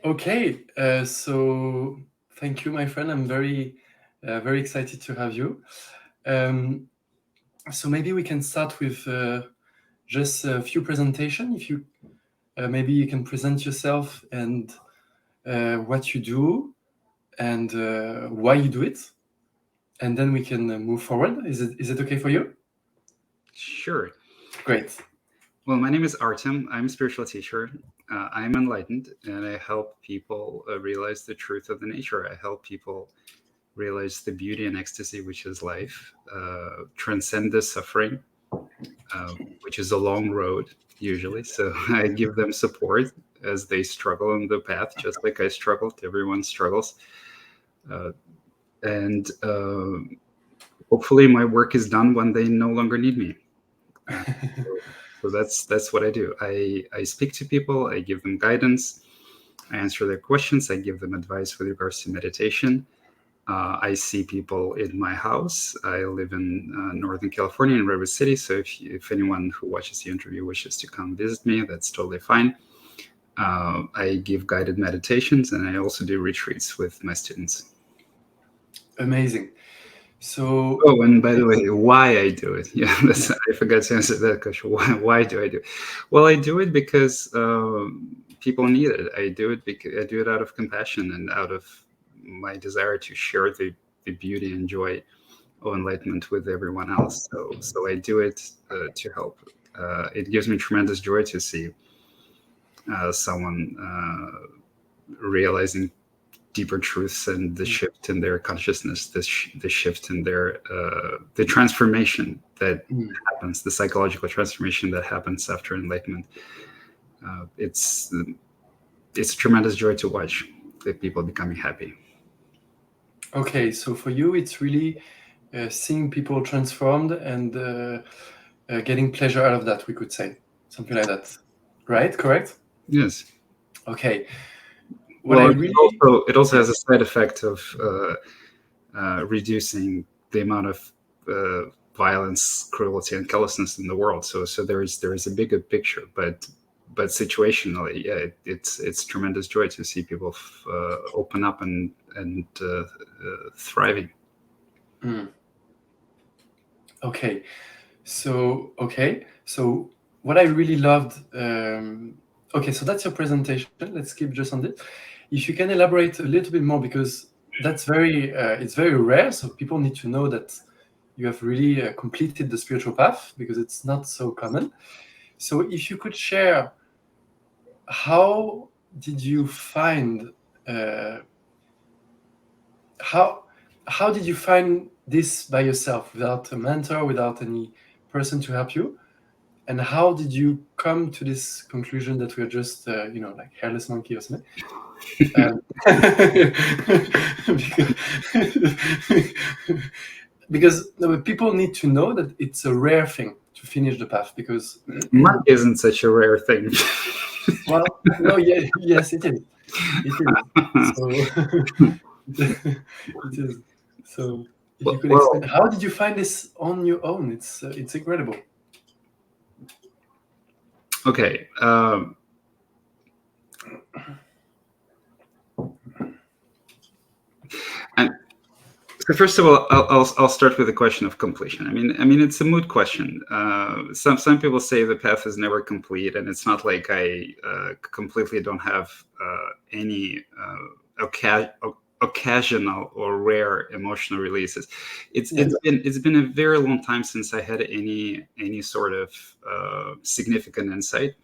Okay, so thank you, my friend. I'm very excited to have you. Um, so maybe we can start with just a few presentation. If you maybe you can present yourself and what you do and why you do it, and then we can move forward. Is it okay for you? Sure. Great. Well, my name is Artem. I'm a spiritual teacher. I'm enlightened, and I help people realize the truth of the nature. I help people realize the beauty and ecstasy, which is life, transcend the suffering, which is a long road usually. So I give them support as they struggle on the path, just like I struggled. Everyone struggles, uh, and hopefully, my work is done when they no longer need me. Uh, so that's what I do. I speak to people. I give them guidance. I answer their questions. I give them advice with regards to meditation. I see people in my house. I live in Northern California in River City. So if anyone who watches the interview wishes to come visit me, that's totally fine. I give guided meditations, and I also do retreats with my students. Amazing. So Oh, and by the way, why I do it? Yeah, I forgot to answer that question. Why do I do it? Well, I do it because people need it. I do it because I do it out of compassion and out of my desire to share the beauty and joy of enlightenment with everyone else. So I do it to help. It gives me tremendous joy to see someone realizing deeper truths and the shift in their consciousness, the shift in their the transformation that happens, the psychological transformation that happens after enlightenment. It's a tremendous joy to watch the people becoming happy. okay, so for you, it's really seeing people transformed and getting pleasure out of that, we could say. Something like that. Right? Correct? Yes. Okay. What I Well, really... it also has Yes. a side effect of reducing the amount of violence, cruelty, and callousness in the world. So there is a bigger picture, but situationally, yeah, it's tremendous joy to see people open up and thriving. Mm. Okay. So what I really loved... okay, so that's your presentation. Let's keep just on this. If you can elaborate a little bit more, because that's it's very rare. So people need to know that you have really completed the spiritual path, because it's not so common. So if you could share, how did you find uh, how how did you find this by yourself, without a mentor, without any person to help you? And how did you come to this conclusion that we're just like hairless monkey or something? um, because, because no, people need to know that it's a rare thing to finish the path, because Monk isn't such a rare thing. well, no, yeah, yes, it is. It is. So it is. So if you could explain, Well, how did you find this on your own? It's incredible. okay. And so first of all, I'll start with the question of completion. I mean, it's a moot question. Some people say the path is never complete, and it's not like I completely don't have any occasional or rare emotional releases. It's Yeah. it's been a very long time since I had any sort of significant insight.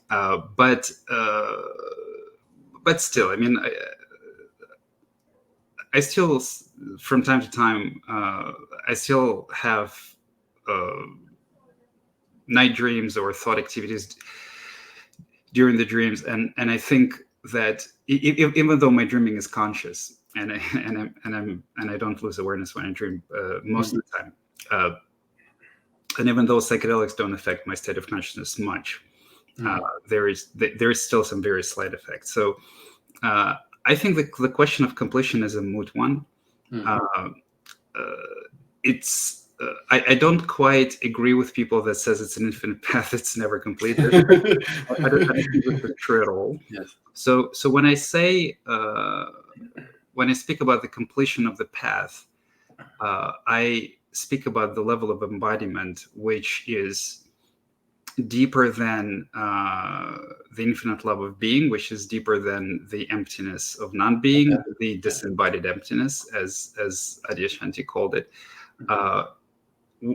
But still, I mean, I still, from time to time, I still have uh, night dreams or thought activities during the dreams, and I think that even though my dreaming is conscious, and I don't lose awareness when I dream most Mm. of the time, uh, and even though psychedelics don't affect my state of consciousness much, uh, Mm. there is still some very slight effect. So uh, I think the question of completion is a moot one. Mm. Uh, uh, it's I don't quite agree with people that says it's an infinite path. It's never complete. I don't think that's true at all. Yes. So when I say, when I speak about the completion of the path, I speak about the level of embodiment, which is deeper than the infinite love of being, which is deeper than the emptiness of non-being, the disembodied emptiness, as Adyashanti called it,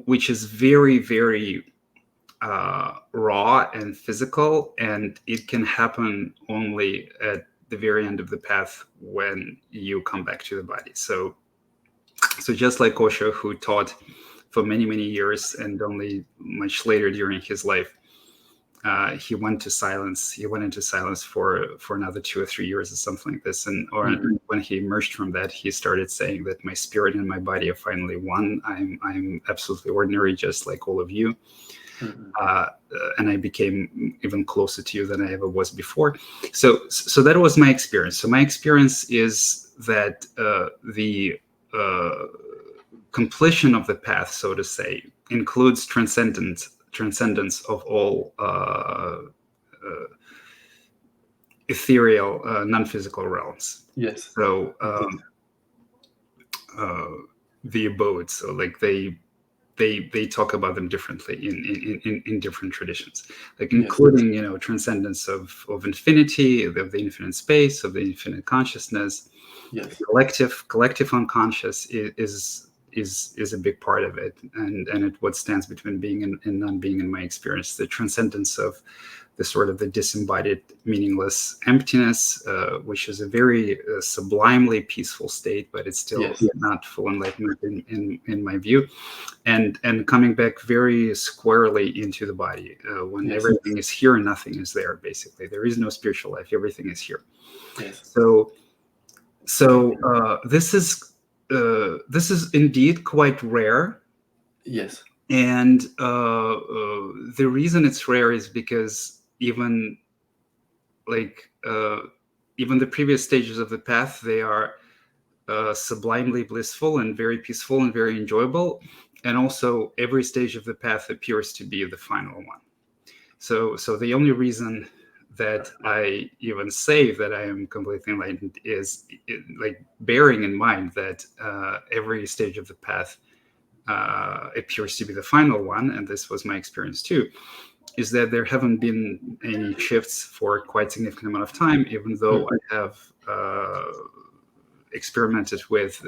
which is very, very raw and physical, and it can happen only at the very end of the path when you come back to the body. So just like Osho, who taught for many, many years, and only much later during his life, he went into silence for another 2 or 3 years or something like this. And when he emerged from that, he started saying that my spirit and my body are finally one. I'm absolutely ordinary, just like all of you. And I became even closer to you than I ever was before. So that was my experience. So my experience is that the completion of the path, so to say, includes transcendence of all ethereal, non-physical realms. Yes. So the abodes, so like they talk about them differently in different traditions, like including, you know, transcendence of infinity, of the infinite space, of the infinite consciousness. Yes. Collective unconscious is a big part of it, and it what stands between being and non-being in my experience. The transcendence of the sort of the disembodied, meaningless emptiness, which is a very sublimely peaceful state, but it's still not full enlightenment in my view. And coming back very squarely into the body, when everything is here and nothing is there. Basically, there is no spiritual life; everything is here. Yes. So this is indeed quite rare. Yes. And the reason it's rare is because even the previous stages of the path, they are sublimely blissful and very peaceful and very enjoyable. And also every stage of the path appears to be the final one. So the only reason that I even say that I am completely enlightened is like bearing in mind that every stage of the path appears to be the final one, and this was my experience too, is that there haven't been any shifts for quite a significant amount of time, even though I have experimented with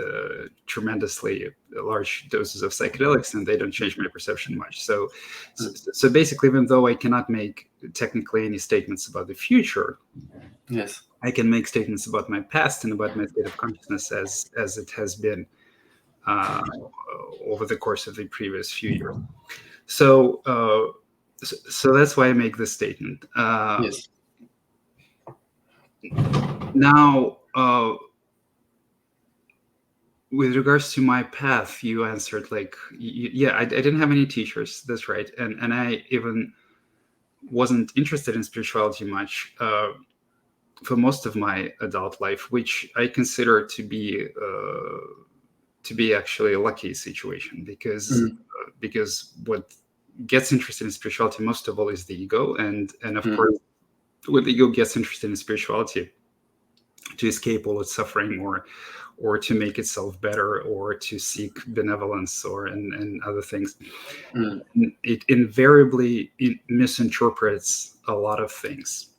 tremendously large doses of psychedelics, and they don't change my perception much. So basically, even though I cannot make technically any statements about the future, yes, I can make statements about my past and about my state of consciousness as it has been over the course of the previous few years. So that's why I make this statement. yes. Now, with regards to my path, you answered like, I didn't have any teachers. That's right, and I even wasn't interested in spirituality much for most of my adult life, which I consider to be actually a lucky situation, because what gets interested in spirituality most of all is the ego, and of course, when the ego gets interested in spirituality to escape all its suffering, or to make itself better, or to seek benevolence, and other things, it invariably misinterprets a lot of things,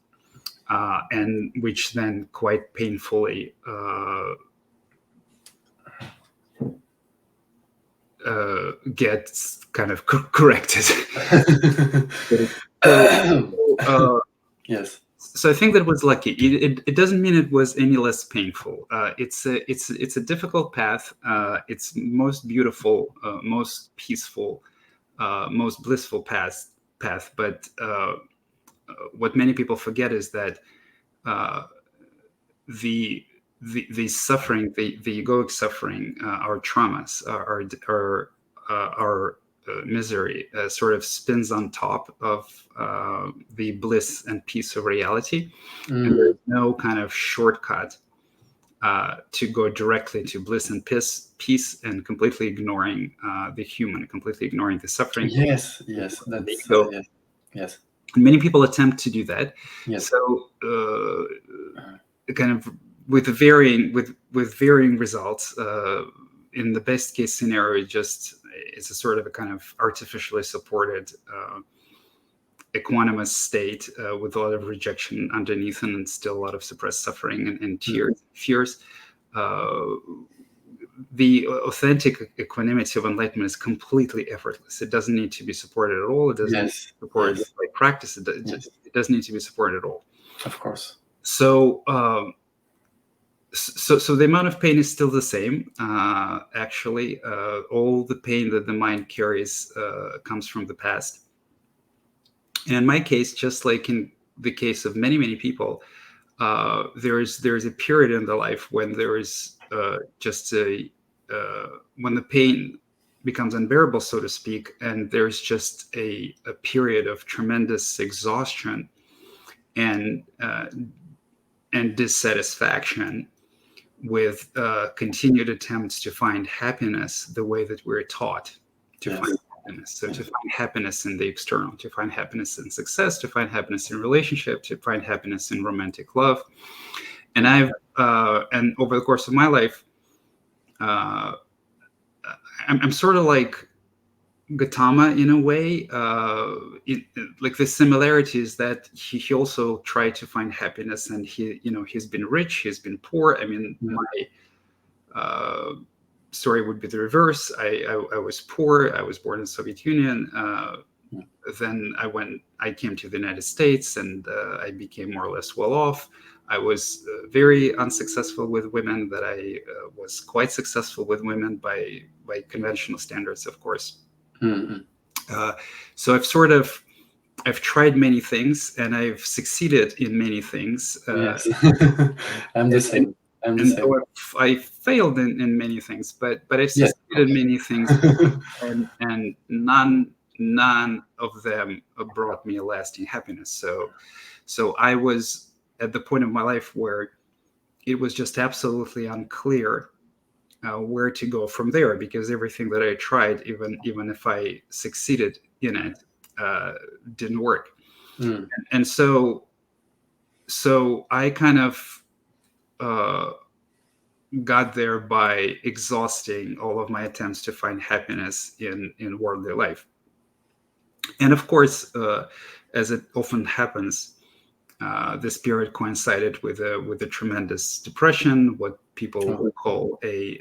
and which then quite painfully gets kind of corrected. Yes. So I think that was lucky. It doesn't mean it was any less painful. It's a difficult path. It's most beautiful, most peaceful, most blissful path. But what many people forget is that the suffering, the egoic suffering, our traumas, our misery sort of spins on top of the bliss and peace of reality. And there's no kind of shortcut to go directly to bliss and peace, and completely ignoring the human, completely ignoring the suffering. Yes, that's yes. Many people attempt to do that. Yes. So kind of with varying results. In the best case scenario, it's a sort of a kind of artificially supported equanimous state with a lot of rejection underneath, and still a lot of suppressed suffering and tears, fears. The authentic equanimity of enlightenment is completely effortless. It doesn't need to be supported at all. It doesn't need to be supported by practice. It doesn't need to be supported at all. Of course. So, so the amount of pain is still the same. Actually, all the pain that the mind carries comes from the past. And in my case, just like in the case of many, many people, there is a period in the life when there is when the pain becomes unbearable, so to speak, and there's just a period of tremendous exhaustion and dissatisfaction with continued attempts to find happiness the way that we're taught to find happiness. So to find happiness in the external, to find happiness in success, to find happiness in relationship, to find happiness in romantic love. And and over the course of my life, I'm sort of like Gautama in a way. Like the similarities that he also tried to find happiness, and he's been rich, he's been poor. I mean, my story would be the reverse. I was poor. I was born in the Soviet Union. Then I came to the United States, and I became more or less well off. I was very unsuccessful with women. That I was quite successful with women by conventional standards, of course. Mm-hmm. So I've tried many things, and I've succeeded in many things. Yes, I'm the same. I failed in many things, but I succeeded in many things, and none of them brought me a lasting happiness. So I was at the point of my life where it was just absolutely unclear where to go from there, because everything that I tried, even if I succeeded in it, didn't work. And so I kind of got there by exhausting all of my attempts to find happiness in worldly life. And of course, as it often happens, this period coincided with a tremendous depression, what people would call a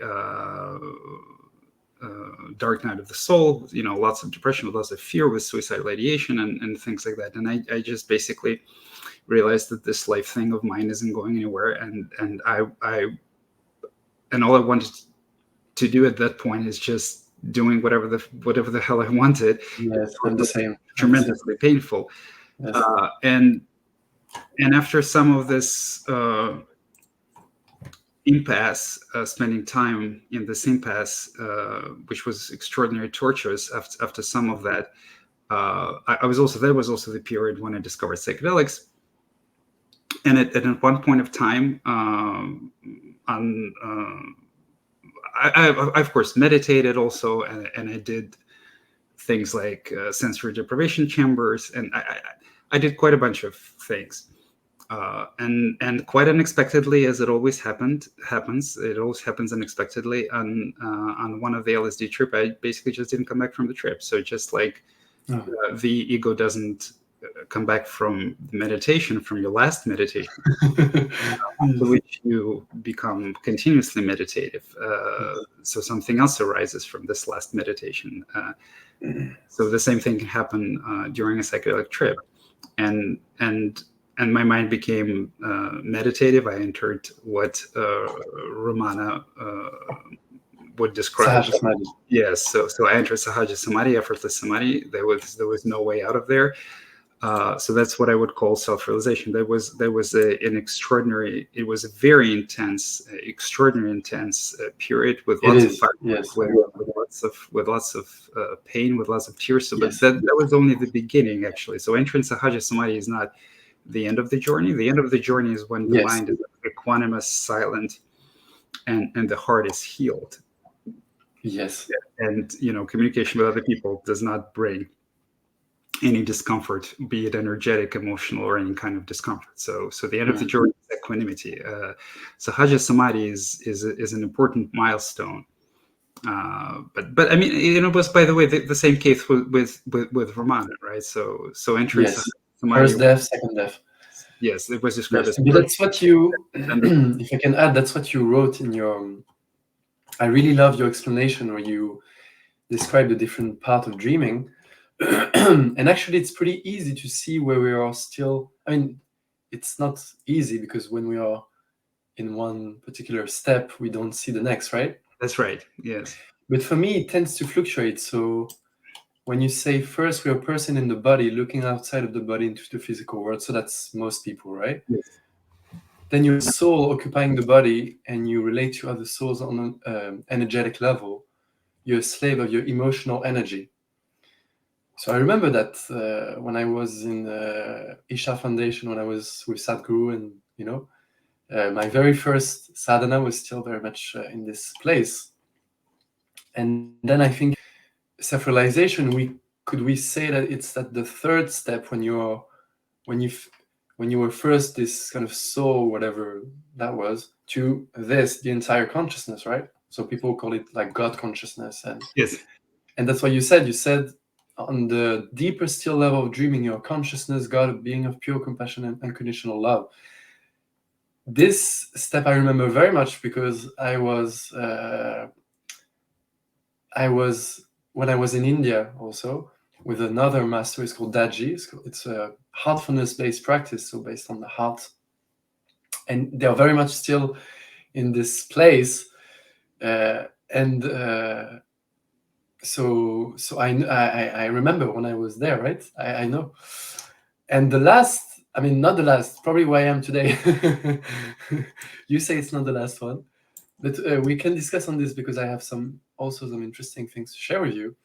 dark night of the soul. Lots of depression, lots of fear, with suicidal ideation and things like that. And I just basically realized that this life thing of mine isn't going anywhere, and all I wanted to do at that point is just doing whatever the hell I wanted. Yes, I'm the same. Tremendously painful. Yes. And after some of this impasse, spending time in this impasse, which was extraordinarily torturous, after some of that, that was also the period when I discovered psychedelics. And at one point of time, I of course meditated also, and I did things like sensory deprivation chambers, and I did quite a bunch of things, and quite unexpectedly, as it always happens. It always happens unexpectedly. On one of the LSD trip, I basically just didn't come back from the trip. So just like the ego doesn't come back from meditation, from your last meditation, to which you become continuously meditative. So something else arises from this last meditation. So the same thing can happen during a psychedelic trip, and my mind became meditative. I entered what Ramana would describe. Yes, so I entered Sahaja Samadhi, effortless Samadhi. There was no way out of there. So that's what I would call self-realization. There was an extraordinary. It was a very intense, extraordinary intense period with lots of fire, with lots of pain, with lots of tears. So, but that was only the beginning, actually. So entering Sahaja Samadhi is not the end of the journey. The end of the journey is when the mind is equanimous, silent, and the heart is healed. Yes. And communication with other people does not bring any discomfort, be it energetic, emotional, or any kind of discomfort. So the end of the journey is equanimity. So Haja Samadhi is an important milestone. But I mean, it was, by the way, the same case with Ramana, right? So entering Yes. Samadhi. First death, second death. Yes, it was described Yes. as. But that's what you, if I can add, that's what you wrote in your. I really love your explanation where you describe the different part of dreaming. And actually, it's pretty easy to see where we are still. I mean, it's not easy because when we are in one particular step, we don't see the next, right? That's right. Yes. But for me, it tends to fluctuate. So when you say first we're a person in the body looking outside of the body into the physical world, so that's most people, right? Yes. Then your soul occupying the body and you relate to other souls on an energetic level. You're a slave of your emotional energy. So I remember that when I was in Isha Foundation, when I was with Sadhguru, and my very first sadhana was still very much in this place. And then I think self-realization, could we say that it's at the third step when you were first this kind of soul, whatever that was, to the entire consciousness, right? So people call it like God consciousness, Yes. and that's what you said. You said on the deeper still level of dreaming, your consciousness, God, a being of pure compassion and unconditional love. This step I remember very much because I was when I was in India also with another master. It's called Daji. It's a heartfulness-based practice, so based on the heart, and they are very much still in this place. So I remember when I was there, right? I know. And the last, I mean, not the last, probably where I am today. You say it's not the last one, but we can discuss on this because I have some interesting things to share with you.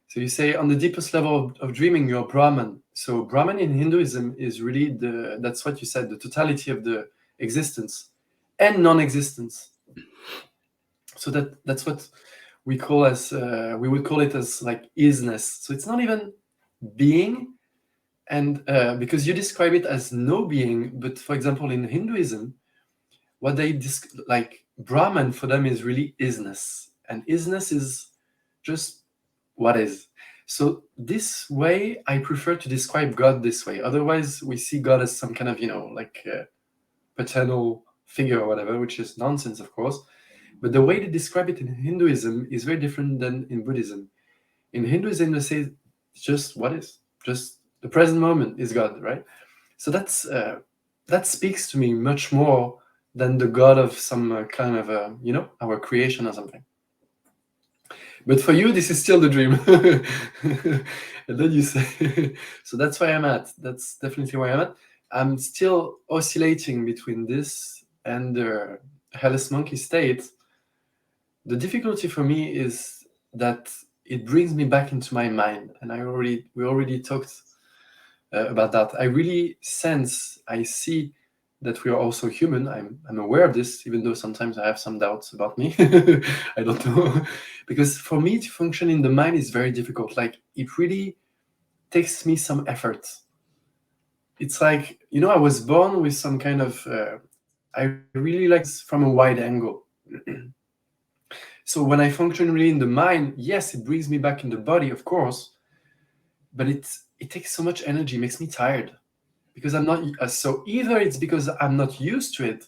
So you say on the deepest level of dreaming, you're Brahman. So Brahman in Hinduism is really that's what you said, the totality of the existence and non-existence. So that's what we call as we would call it as like isness. So it's not even being, and because you describe it as no being, but for example in Hinduism, what they like Brahman for them is really isness, and isness is just what is. So this way I prefer to describe God this way. Otherwise we see God as some kind of like paternal figure or whatever, which is nonsense, of course. But the way they describe it in Hinduism is very different than in Buddhism. In Hinduism, they say just what is, just the present moment is God, right? So that speaks to me much more than the God of some kind of our creation or something. But for you, this is still the dream. And then you say, so that's where I'm at. That's definitely where I'm at. I'm still oscillating between this and the hellish monkey state. The difficulty for me is that it brings me back into my mind, and we already talked about that. I really I see that we are also human. I'm aware of this, even though sometimes I have some doubts about me. I don't know, because for me to function in the mind is very difficult. Like it really takes me some effort. It's like I was born with some kind of. I really like this from a wide angle. So when I function really in the mind, yes, it brings me back in the body, of course, but it takes so much energy, makes me tired, because I'm not. So either it's because I'm not used to it,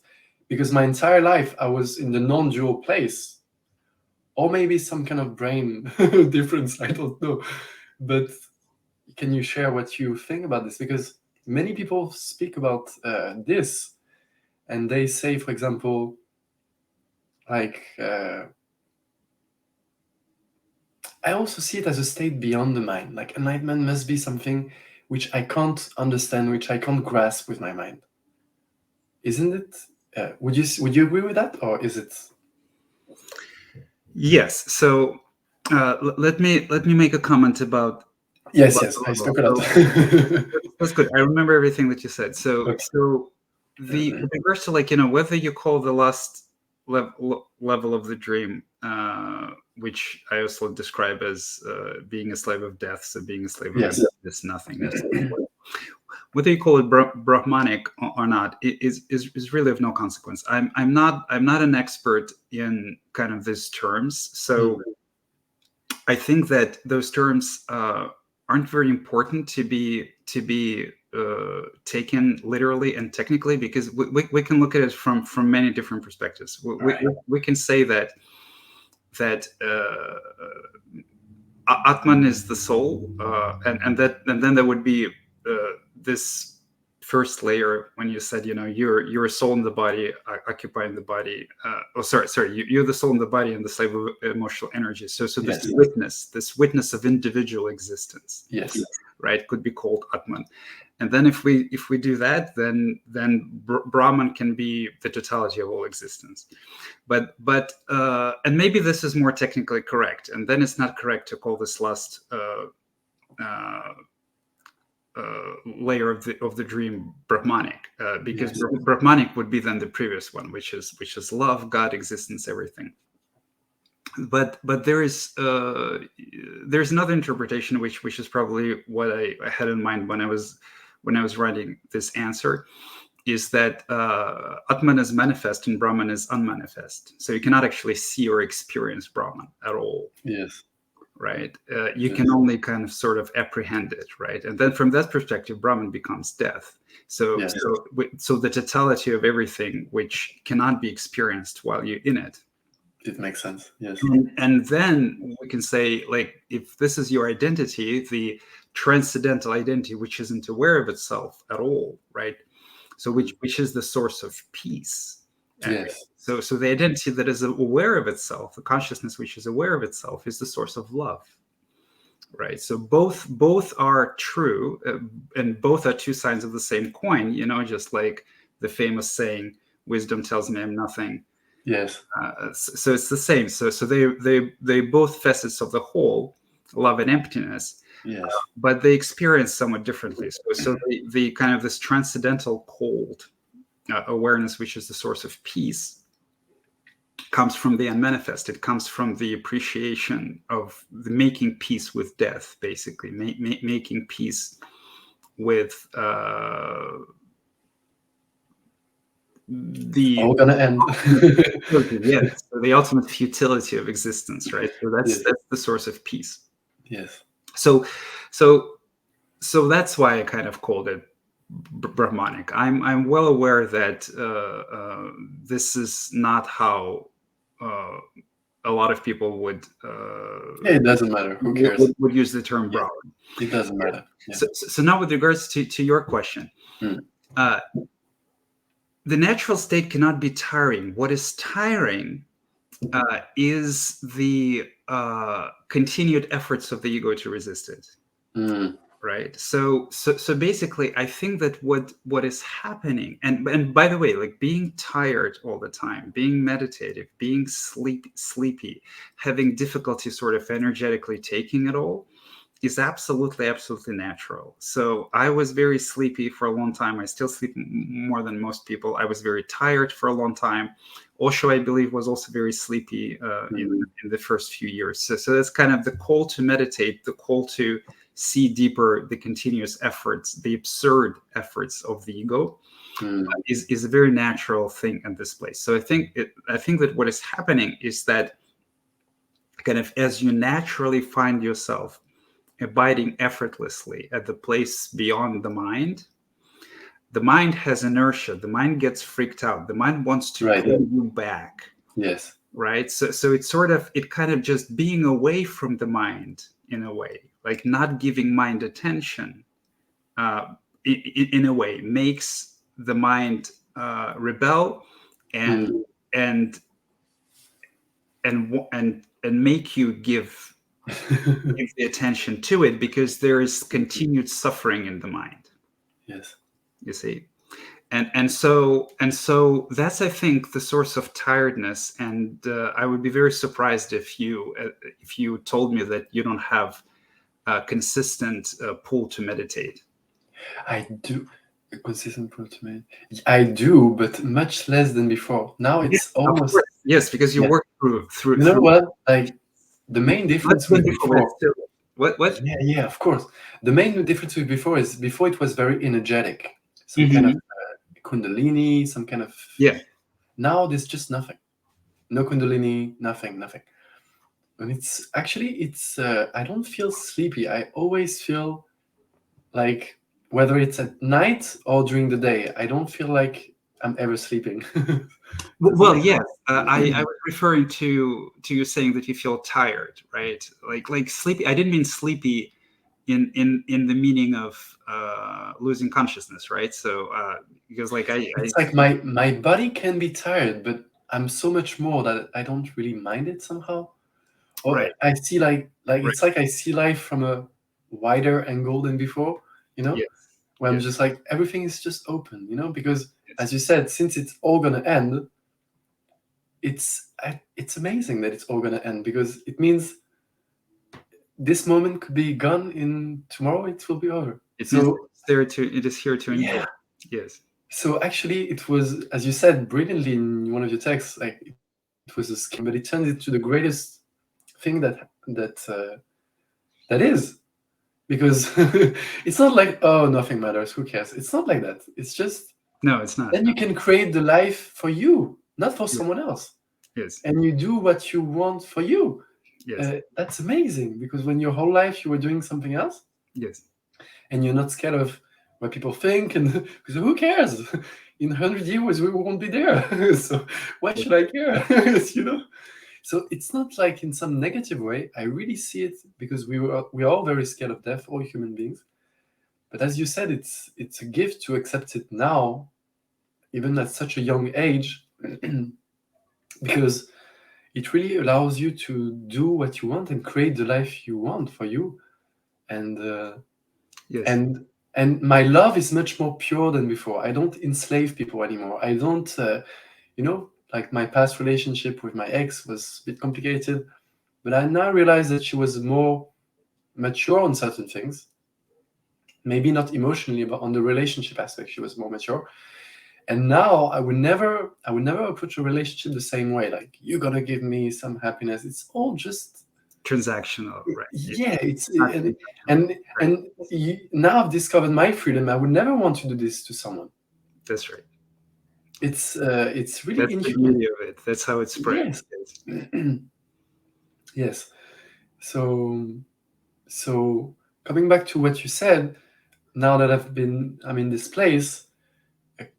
because my entire life I was in the non-dual place, or maybe some kind of brain difference. I don't know. But can you share what you think about this? Because many people speak about this, and they say, for example, like. I also see it as a state beyond the mind. Like enlightenment must be something which I can't understand, which I can't grasp with my mind. Isn't it? Would you agree with that, or is it? Yes. So let me make a comment about. Yes, I spoke a lot. That's good. I remember everything that you said. So Okay. the regards to whether you call the last level of the dream, which I also describe as being a slave of death, so being a slave of this nothingness. Whether you call it Brahmanic or not is really of no consequence. I'm not an expert in kind of these terms, so I think that those terms aren't very important to be taken literally and technically, because we can look at it from many different perspectives. We can say that Atman is the soul, and then there would be this first layer when you said, you're a soul in the body, occupying the body. You're the soul in the body and the slave of emotional energy. So this witness of individual existence, right, could be called Atman. And then if we do that, then Brahman can be the totality of all existence. But and maybe this is more technically correct, and then it's not correct to call this last layer of the dream Brahmanic, because Brahmanic would be then the previous one, which is love, God, existence, everything. But there's another interpretation which is probably what I had in mind when I was writing this answer, is that Atman is manifest and Brahman is unmanifest. So you cannot actually see or experience Brahman at all. Yes. Right. You can only kind of sort of apprehend it. Right. And then from that perspective, Brahman becomes death. So the totality of everything which cannot be experienced while you're in it. It makes sense. Yes. And then we can say, like, if this is your identity, the transcendental identity, which isn't aware of itself at all, right? So which is the source of peace. Yes. So the identity that is aware of itself, the consciousness which is aware of itself, is the source of love, right? So both are true, and both are two sides of the same coin. Just like the famous saying, "Wisdom tells me I'm nothing." Yes. So it's the same. So they both facets of the whole, love and emptiness. Yes. But they experience somewhat differently. So the kind of this transcendental cold awareness, which is the source of peace, comes from the unmanifest. It comes from the appreciation of the making peace with death, basically making peace with all gonna end. Yes, so the ultimate futility of existence, right? So that's the source of peace. Yes. So that's why I kind of called it Brahmanic. I'm well aware that this is not how a lot of people would. It doesn't matter. Who cares? Would use the term Brahman. It doesn't matter. Yeah. So now, with regards to your question, the natural state cannot be tiring. What is tiring is the continued efforts of the ego to resist it. Right. So basically, I think that what is happening, and by the way, like being tired all the time, being meditative, being sleepy, having difficulty sort of energetically taking it all, is absolutely natural. So I was very sleepy for a long time. I still sleep more than most people. I was very tired for a long time. Osho, I believe, was also very sleepy in the first few years. So that's kind of the call to meditate, the call to see deeper the continuous efforts, the absurd efforts of the ego, is a very natural thing in this place. So I think that what is happening is that kind of as you naturally find yourself abiding effortlessly at the place beyond the mind has inertia. The mind gets freaked out. The mind wants to pull you back. Yes. Right. So it's sort of, it kind of just being away from the mind in a way, like not giving mind attention in a way makes the mind rebel and make you give the attention to it, because there is continued suffering in the mind. Yes. You see, and so that's, I think, the source of tiredness. And I would be very surprised if you told me that you don't have a consistent pull to meditate. I do. A consistent approach. I do, but much less than before. Now Yes, it's of almost, course. Yes, because you yeah. work through You know what? Like the main less difference than with before, but before. it's still what? Yeah, of course. The main difference with before is before it was very energetic, some kind of Mhm. kundalini, some kind of. Yeah. Now there's just nothing. No kundalini, nothing. And it's I don't feel sleepy. I always feel like, whether it's at night or during the day, I don't feel like I'm ever sleeping. Does it Well, make yes. I sense? was referring to you saying that you feel tired, right? Like sleepy. I didn't mean sleepy in the meaning of losing consciousness, right? So because like I It's like my body can be tired, but I'm so much more that I don't really mind it somehow. Or right, I see like right. it's like I see life from a wider angle than before, Yes, where I'm yes, just like everything is just open, because yes, as you said, since it's all gonna end, it's amazing that it's all gonna end, because it means this moment could be gone in tomorrow, it will be over. it means So it is here to enjoy. yeah. Yes, So actually, it was, as you said brilliantly in one of your texts, like it was a scam, but it turned into the greatest thing that is, because it's not like, oh, nothing matters, who cares? It's not like that. It's just, no, it's not. then you can create the life for you, not for Yes, someone else, yes, and you do what you want for you. yes, That's amazing, because when your whole life you were doing something else, yes, and you're not scared of what people think, and because who cares? In 100 years we won't be there. So why should I care? So it's not like in some negative way. I really see it because we're all very scared of death, all human beings. But as you said, it's a gift to accept it now, even at such a young age, because it really allows you to do what you want and create the life you want for you. And yes. and and my love is much more pure than before. I don't enslave people anymore. I don't, like my past relationship with my ex was a bit complicated, but I now realize that she was more mature on certain things. Maybe not emotionally, but on the relationship aspect, she was more mature. And now I would never approach a relationship the same way. Like, you're gonna give me some happiness. It's all just, Transactional, right? yeah. It's It's not and transactional, and right? and now I've discovered my freedom. I would never want to do this to someone. That's right. It's really That's the inhuman. beauty of it. That's how it spreads. Yes. Yes. Yes. So coming back to what you said, now that I'm in this place,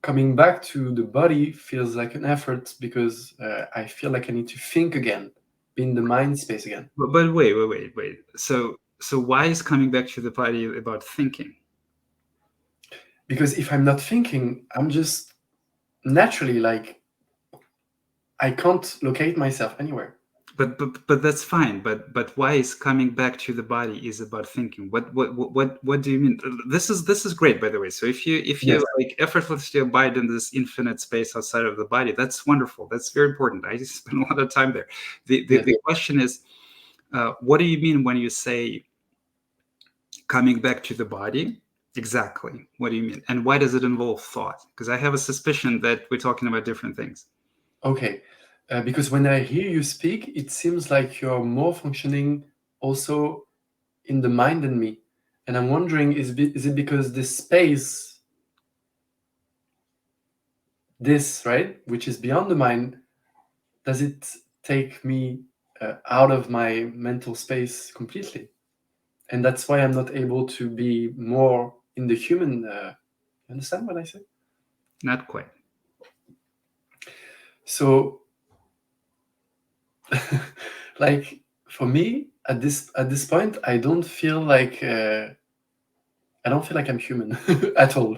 coming back to the body feels like an effort, because I feel like I need to think again, be in the mind space again. But wait. So why is coming back to the body about thinking? Because if I'm not thinking, I'm just naturally like, I can't locate myself anywhere. But that's fine. But why is coming back to the body is about thinking? What do you mean? This is great, by the way. So if you Yes, like effortlessly abide in this infinite space outside of the body, that's wonderful. That's very important. I spend a lot of time there. The the, yes. the question is, what do you mean when you say coming back to the body? Exactly. What do you mean? And why does it involve thought? Because I have a suspicion that we're talking about different things. Okay. Because when I hear you speak, it seems like you're more functioning also in the mind than me. And I'm wondering, is it because this space, this, right, which is beyond the mind, does it take me out of my mental space completely? And that's why I'm not able to be more in the human. You understand what I say? Not quite. So, like, for me, at this point, I don't feel like I'm human at all.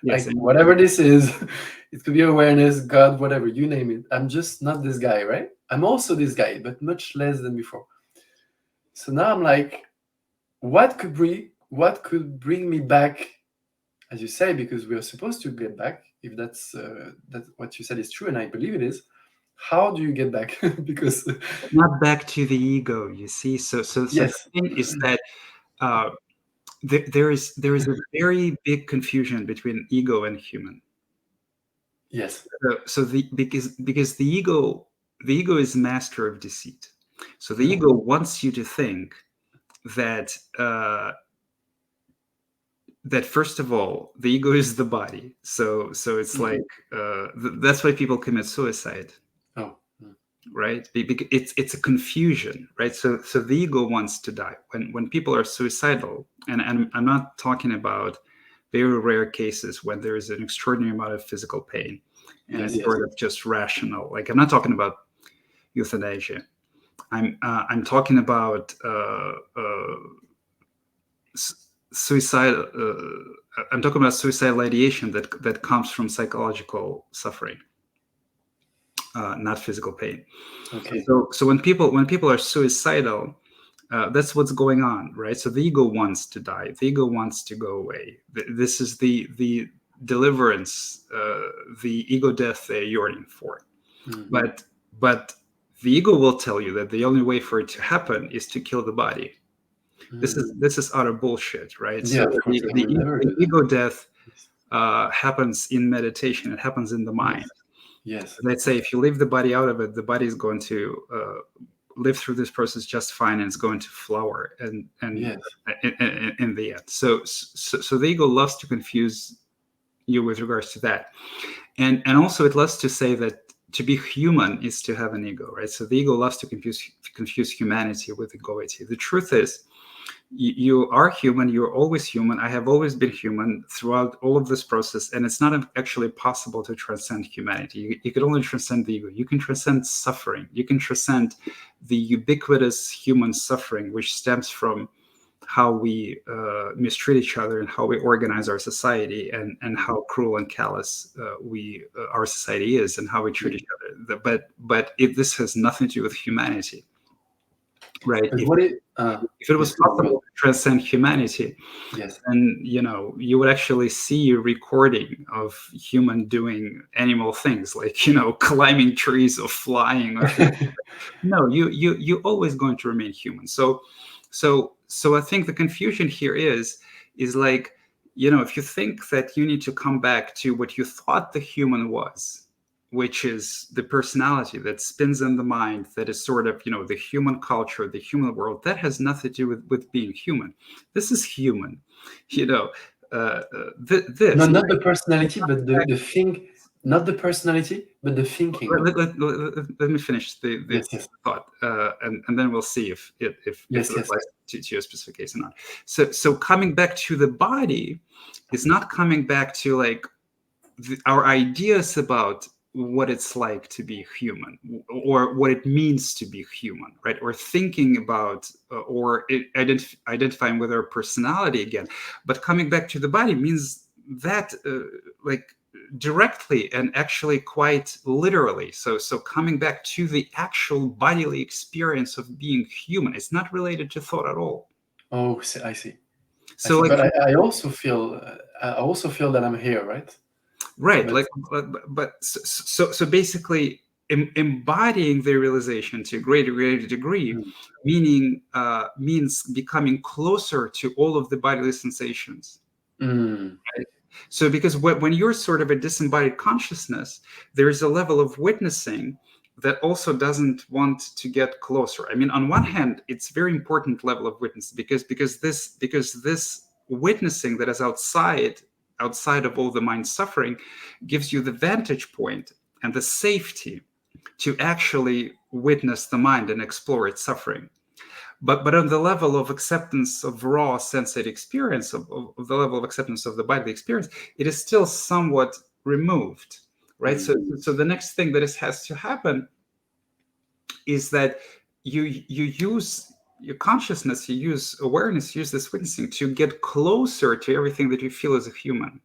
Yes. Like, whatever this is, it could be awareness, God, whatever, you name it. I'm just not this guy, right? I'm also this guy, but much less than before. So now I'm like, what could bring me back, as you say, because we are supposed to get back, if that's what you said is true, and I believe it is. How do you get back? Because Not back to the ego, you see. So the yes. thing is that uh, there is a very big confusion between ego and human. Yes. So because the ego is master of deceit. So the ego wants you to think that that first of all, the ego is the body. So it's like that's why people commit suicide. Oh. Right, because it's a confusion, right? So the ego wants to die when people are suicidal, and I'm not talking about very rare cases when there is an extraordinary amount of physical pain and Yes, it's sort of just rational. Like, I'm not talking about euthanasia. I'm talking about suicide. I'm talking about suicidal ideation that comes from psychological suffering, not physical pain. Okay. So when people are suicidal, that's what's going on, right? So the ego wants to die. The ego wants to go away. This is the deliverance, the ego death they're yearning for. But the ego will tell you that the only way for it to happen is to kill the body. This is utter bullshit, right? Yeah, So of course, they will never do the that. ego death happens in meditation. It happens in the mind. Yes. Let's say if you leave the body out of it, the body is going to live through this process just fine, and it's going to flower and Yes. in the end. So the ego loves to confuse you with regards to that, and also it loves to say that to be human is to have an ego, right? So the ego loves to confuse humanity with egoity. The truth is, you are human. You're always human. I have always been human throughout all of this process, and it's not actually possible to transcend humanity. You can only transcend the ego. You can transcend suffering. You can transcend the ubiquitous human suffering, which stems from how we mistreat each other and how we organize our society, and how cruel and callous our society is, and how we treat each other. But if this has nothing to do with humanity, right? If it was possible to transcend humanity, yes, then you would actually see a recording of human doing animal things, like climbing trees or flying or no, you always going to remain human. So I think the confusion here is like, if you think that you need to come back to what you thought the human was, which is the personality that spins in the mind, that is sort of the human culture, the human world, that has nothing to do with being human. This is human, this no, not the personality, but the thing. Not the personality, but the thinking. Let me finish the yes. thought, and then we'll see if it applies to your specific case or not. So coming back to the body is not coming back to like our ideas about what it's like to be human, or what it means to be human, right? Or thinking about or identifying with our personality again. But coming back to the body means that like directly and actually quite literally. So coming back to the actual bodily experience of being human. It's not related to thought at all. Oh, I see. So but I also feel that I'm here, right? Right, but so basically embodying the realization to a greater degree, means becoming closer to all of the bodily sensations. Right? So because when you're sort of a disembodied consciousness, there's a level of witnessing that also doesn't want to get closer. I mean, on one hand, it's a very important level of witness because this witnessing that is outside of all the mind suffering gives you the vantage point and the safety to actually witness the mind and explore its suffering. But on the level of acceptance of raw sensate experience, of the level of acceptance of the bodily experience, it is still somewhat removed, right? So the next thing that has to happen is that you use your consciousness, you use awareness, you use this witnessing to get closer to everything that you feel as a human.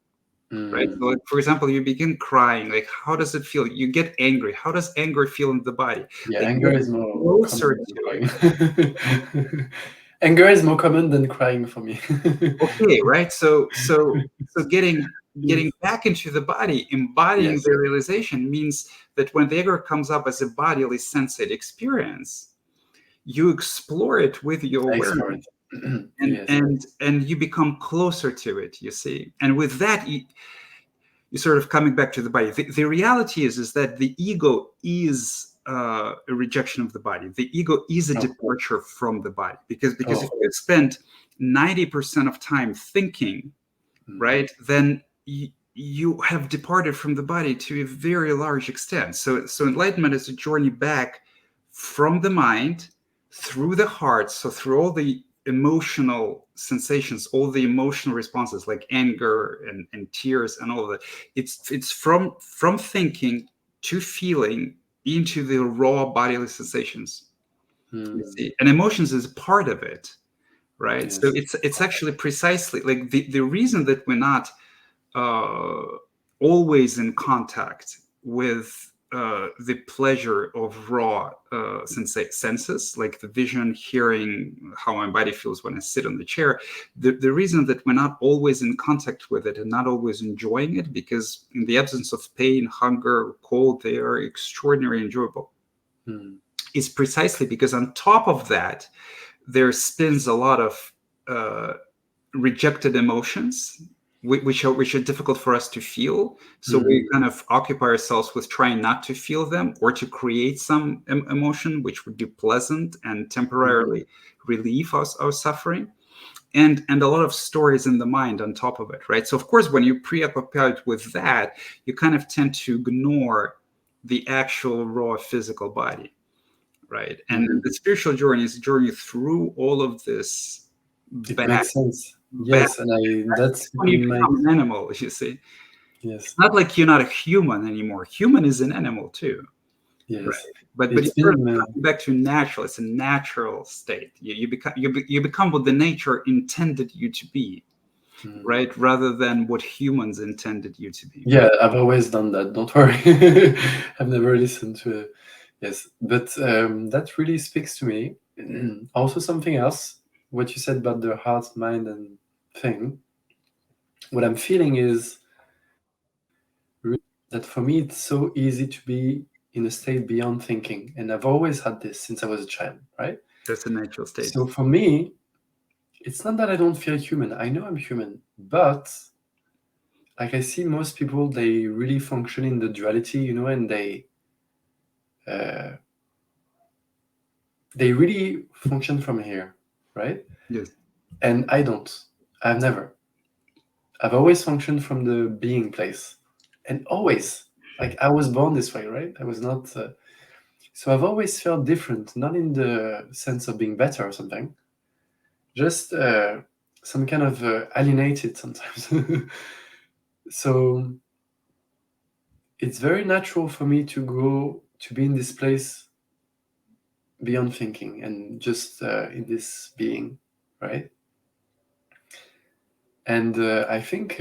Right. So, like, for example, you begin crying. Like, how does it feel? You get angry. How does anger feel in the body? Yeah, like, anger is more closer common to it. Anger is more common than crying for me. Okay, right. So getting back into the body, embodying the realization means that when the ego comes up as a bodily sensate experience, you explore it with your awareness. and you become closer to it, you see. And with that, you sort of coming back to the body. The reality is that the ego is a rejection of the body. The ego is a departure from the body, because if you spend 90% of time thinking, right, then you have departed from the body to a very large extent. So enlightenment is a journey back from the mind through the heart, so through all the emotional sensations, all the emotional responses like anger and tears and all of that. It's from thinking to feeling into the raw bodily sensations. You see? And emotions is part of it, right? Yes. So it's actually precisely like the reason that we're not always in contact with the pleasure of raw senses, like the vision, hearing, how my body feels when I sit on the chair. The reason that we're not always in contact with it and not always enjoying it, because in the absence of pain, hunger, cold, they are extraordinarily enjoyable, is precisely because on top of that, there spins a lot of rejected emotions, which are difficult for us to feel. So we kind of occupy ourselves with trying not to feel them, or to create some emotion which would be pleasant and temporarily relieve our suffering, and a lot of stories in the mind on top of it, right? So of course, when you're preoccupied with that, you kind of tend to ignore the actual raw physical body, right? And the spiritual journey is a journey through all of this. It makes sense. Yes, and that's when you become an animal, you see. Yes. It's not like you're not a human anymore. Human is an animal too. Yes. Right? But it's coming back to natural. It's a natural state. You become what the nature intended you to be, right? Rather than what humans intended you to be. Yeah, I've always done that. Don't worry. I've never listened to it. Yes, but that really speaks to me. Also, something else, what you said about the heart, mind, and thing. What I'm feeling is really that for me, it's so easy to be in a state beyond thinking. And I've always had this since I was a child, right? That's a natural state. So for me, it's not that I don't feel human. I know I'm human, but like I see most people, they really function in the duality, and they really function from here, right? Yes. And I don't. I've never. I've always functioned from the being place, and always, like I was born this way, right? I was not. So I've always felt different, not in the sense of being better or something, just some kind of alienated sometimes. So it's very natural for me to be in this place beyond thinking and just in this being, right? And I think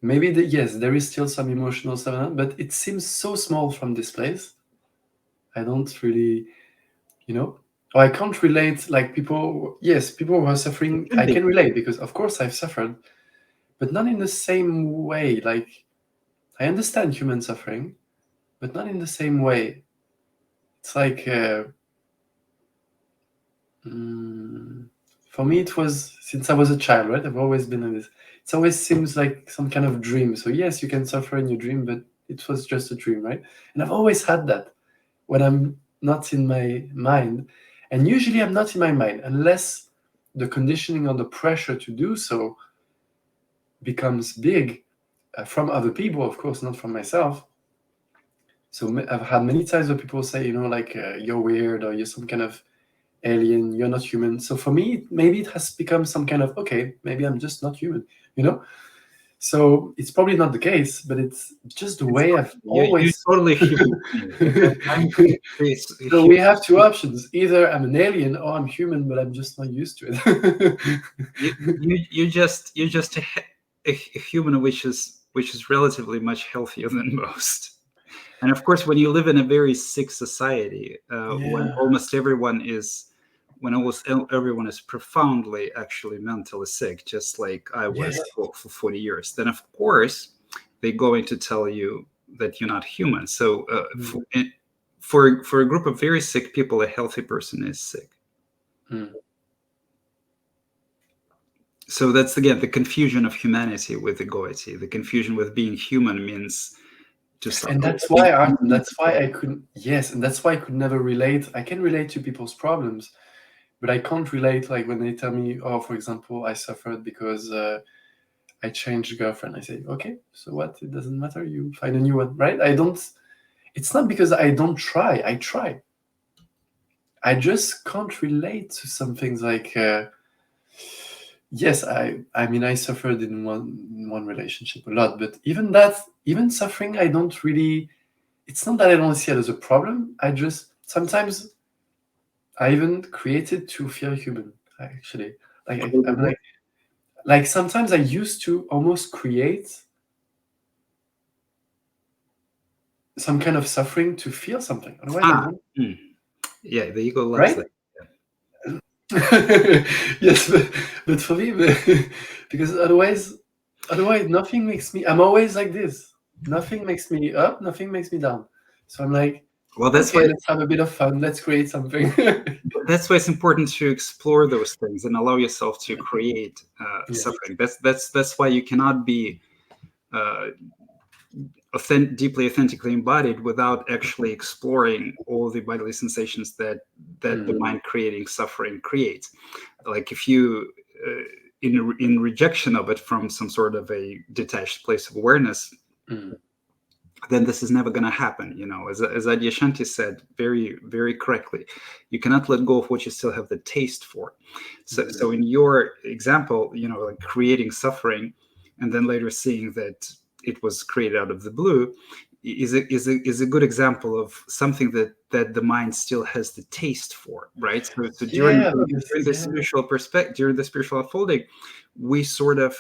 maybe yes, there is still some emotional stuff, but it seems so small from this place. I don't really, or I can't relate. Like people who are suffering, I can relate because of course I've suffered, but not in the same way. Like I understand human suffering, but not in the same way. It's like for me, it was since I was a child, right? I've always been in this. It always seems like some kind of dream. So yes, you can suffer in your dream, but it was just a dream, right? And I've always had that when I'm not in my mind. And usually I'm not in my mind unless the conditioning or the pressure to do so becomes big from other people, of course, not from myself. So I've had many times where people say, like you're weird or you're some kind of alien, you're not human. So for me, maybe it has become some kind of, okay, maybe I'm just not human, So it's probably not the case, but it's just the way I've always... You're totally human. So we have two options. Either I'm an alien or I'm human, but I'm just not used to it. You're just a human which is relatively much healthier than most. And of course, when you live in a very sick society, when almost everyone is profoundly actually mentally sick, just like I was for 40 years, then of course they're going to tell you that you're not human. So for a group of very sick people, a healthy person is sick. So that's again the confusion of humanity with egoity. The confusion with being human means to suffer. And that's why I couldn't. Yes, and that's why I could never relate. I can relate to people's problems, but I can't relate like when they tell me, oh, for example, I suffered because I changed girlfriend. I say, okay, so what? It doesn't matter. You find a new one, right? I don't. It's not because I don't try. I try. I just can't relate to some things like. Yes, I mean, I suffered in one relationship a lot, but even that, even suffering, I don't really. It's not that I don't see it as a problem. I just sometimes I even created to feel human. Actually, I'm like sometimes I used to almost create some kind of suffering to feel something. Otherwise, I don't. Yeah, the ego loves Right? that. Yes, but for me, because otherwise nothing makes me. I'm always like this. Nothing makes me up. Nothing makes me down. So I'm like, Well, that's okay, why let's have a bit of fun. Let's create something. that's why it's important to explore those things and allow yourself to create Yes. suffering. That's why you cannot be deeply authentically embodied without actually exploring all the bodily sensations that the mind creating suffering creates. Like if you in rejection of it from some sort of a detached place of awareness, then this is never going to happen. As Adyashanti said very, very correctly, you cannot let go of what you still have the taste for. So in your example, like creating suffering and then later seeing that it was created out of the blue is a good example of something that the mind still has the taste for, right? So during the spiritual perspective, during the spiritual unfolding, we sort of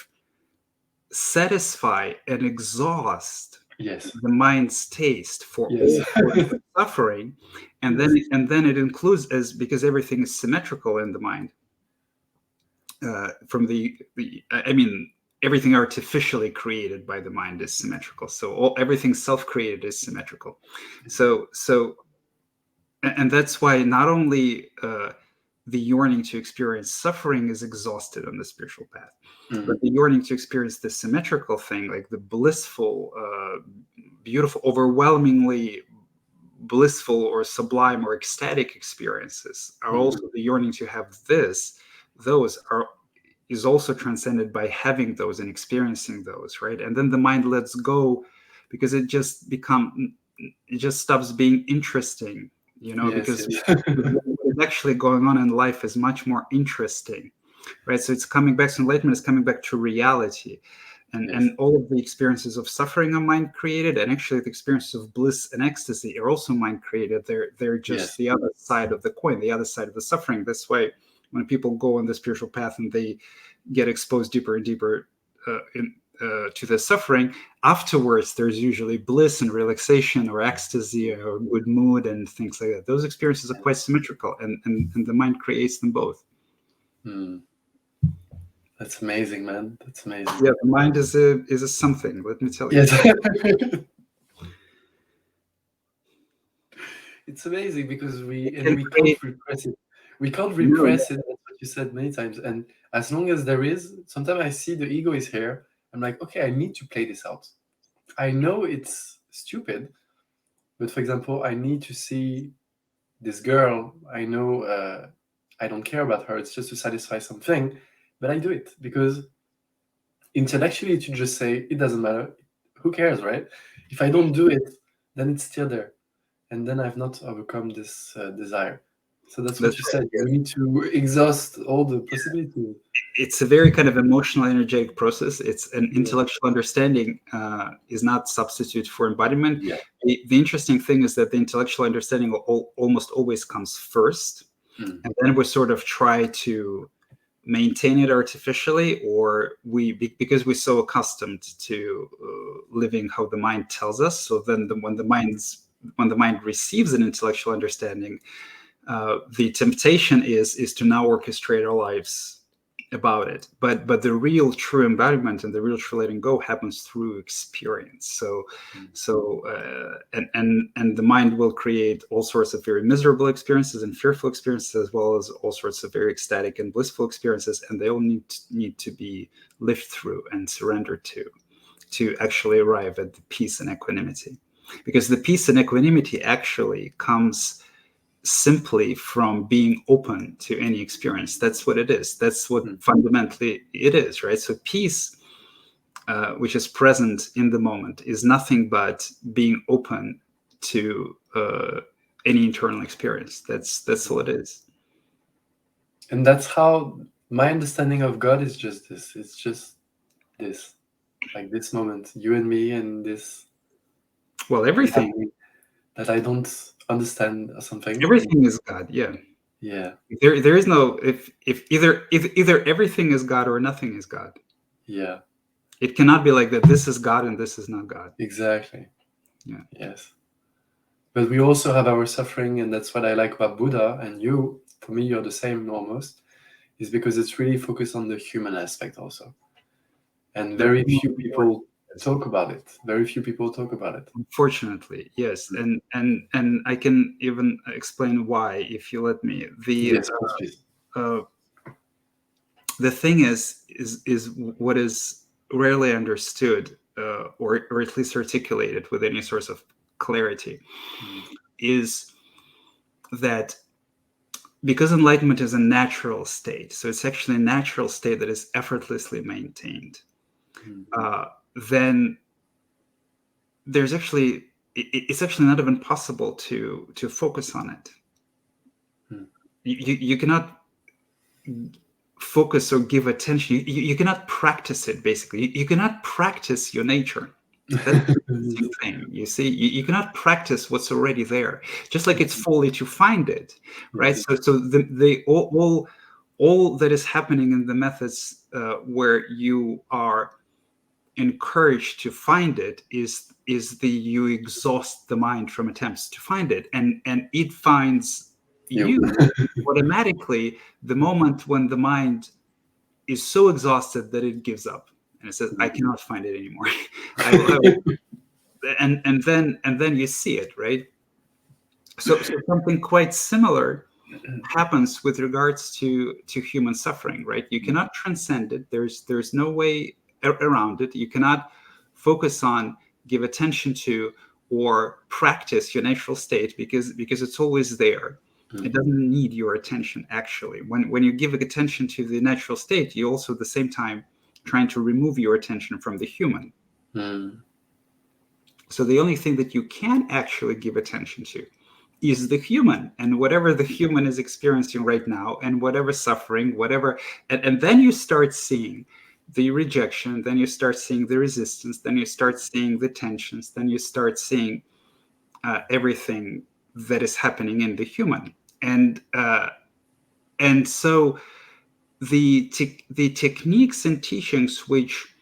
satisfy and exhaust the mind's taste for all forms of suffering, and then it includes, as because everything is symmetrical in the mind, from I mean, everything artificially created by the mind is symmetrical. So everything self-created is symmetrical. And that's why not only the yearning to experience suffering is exhausted on the spiritual path, but the yearning to experience the symmetrical thing, like the blissful, beautiful, overwhelmingly blissful or sublime or ecstatic experiences, are also the yearning to have those is also transcended by having those and experiencing those, right? And then the mind lets go because it just stops being interesting, because what is actually going on in life is much more interesting, right? So it's coming back to enlightenment, is coming back to reality. And all of the experiences of suffering are mind created, and actually the experiences of bliss and ecstasy are also mind created. They're just the other side of the coin, the other side of the suffering. That's why when people go on the spiritual path and they get exposed deeper and deeper to the suffering, afterwards there's usually bliss and relaxation or ecstasy or good mood and things like that. Those experiences are quite symmetrical, and the mind creates them both. That's amazing, man. That's amazing. Yeah, the mind is a something, let me tell you. Yes. It's amazing because we can't repress it. We can't repress it. That's what you said many times. And as long as there is, sometimes I see the ego is here. I'm like, okay, I need to play this out. I know it's stupid, but for example, I need to see this girl. I know I don't care about her. It's just to satisfy something, but I do it because intellectually to just say it doesn't matter. Who cares, right? If I don't do it, then it's still there. And then I've not overcome this desire. So that's what you said. You need to exhaust all the possibilities. It's a very kind of emotional, energetic process. It's an intellectual understanding is not substitute for embodiment. The interesting thing is that the intellectual understanding almost always comes first, and then we sort of try to maintain it artificially, or because we're so accustomed to living how the mind tells us. So then when the mind receives an intellectual understanding, the temptation is to now orchestrate our lives about it, but the real true embodiment and the real true letting go happens through experience. And the mind will create all sorts of very miserable experiences and fearful experiences, as well as all sorts of very ecstatic and blissful experiences, and they all need to be lived through and surrendered to actually arrive at the peace and equanimity. Because the peace and equanimity actually comes simply from being open to any experience. That's what it is. That's what fundamentally it is, right? So peace, which is present in the moment, is nothing but being open to any internal experience. That's all it is. And that's how my understanding of God is just this. It's just this, like this moment, you and me, and this. Well, everything that I don't understand or something. Everything is God. Yeah. Yeah. There is no if either everything is God or nothing is God. Yeah. It cannot be like that. This is God and this is not God. Exactly. Yeah. Yes. But we also have our suffering, and that's what I like about Buddha and you. For me, you're the same almost, is because it's really focused on the human aspect also. And very few people talk about it. Very few people talk about it. Unfortunately, yes. And I can even explain why, if you let me. Yes, please. The thing is what is rarely understood, or at least articulated with any source of clarity, is that because enlightenment is a natural state, so it's actually a natural state that is effortlessly maintained, then there's actually it's actually not even possible to focus on it. You cannot focus or give attention. You cannot practice it. Basically, you cannot practice your nature. That's the same thing. You see, you cannot practice what's already there. Just like it's folly to find it, right? So the all that is happening in the methods where you are encouraged to find it is you exhaust the mind from attempts to find it, and it finds you automatically the moment when the mind is so exhausted that it gives up and it says, I cannot find it anymore. and then you see it, right? So something quite similar happens with regards to human suffering, right? You cannot transcend it. There's no way around it. You cannot focus on, give attention to, or practice your natural state because it's always there. It doesn't need your attention, actually. When you give attention to the natural state, you also at the same time trying to remove your attention from the human. So the only thing that you can actually give attention to is the human, and whatever the human is experiencing right now, and whatever suffering, whatever, and then you start seeing the rejection, then you start seeing the resistance, then you start seeing the tensions, then you start seeing everything that is happening in the human, and so the techniques and teachings which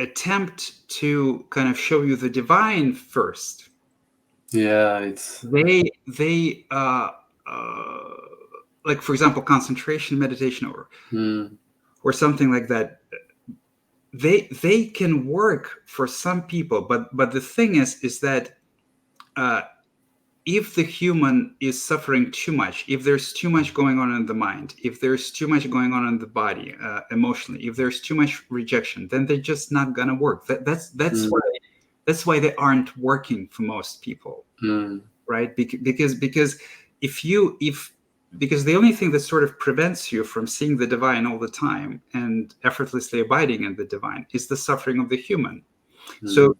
attempt to kind of show you the divine first. Yeah, it's they like, for example, concentration meditation or something like that. They can work for some people, but the thing is that if the human is suffering too much, if there's too much going on in the mind, if there's too much going on in the body emotionally, if there's too much rejection, then they're just not gonna work. That's why they aren't working for most people, right? Because the only thing that sort of prevents you from seeing the divine all the time and effortlessly abiding in the divine is the suffering of the human. So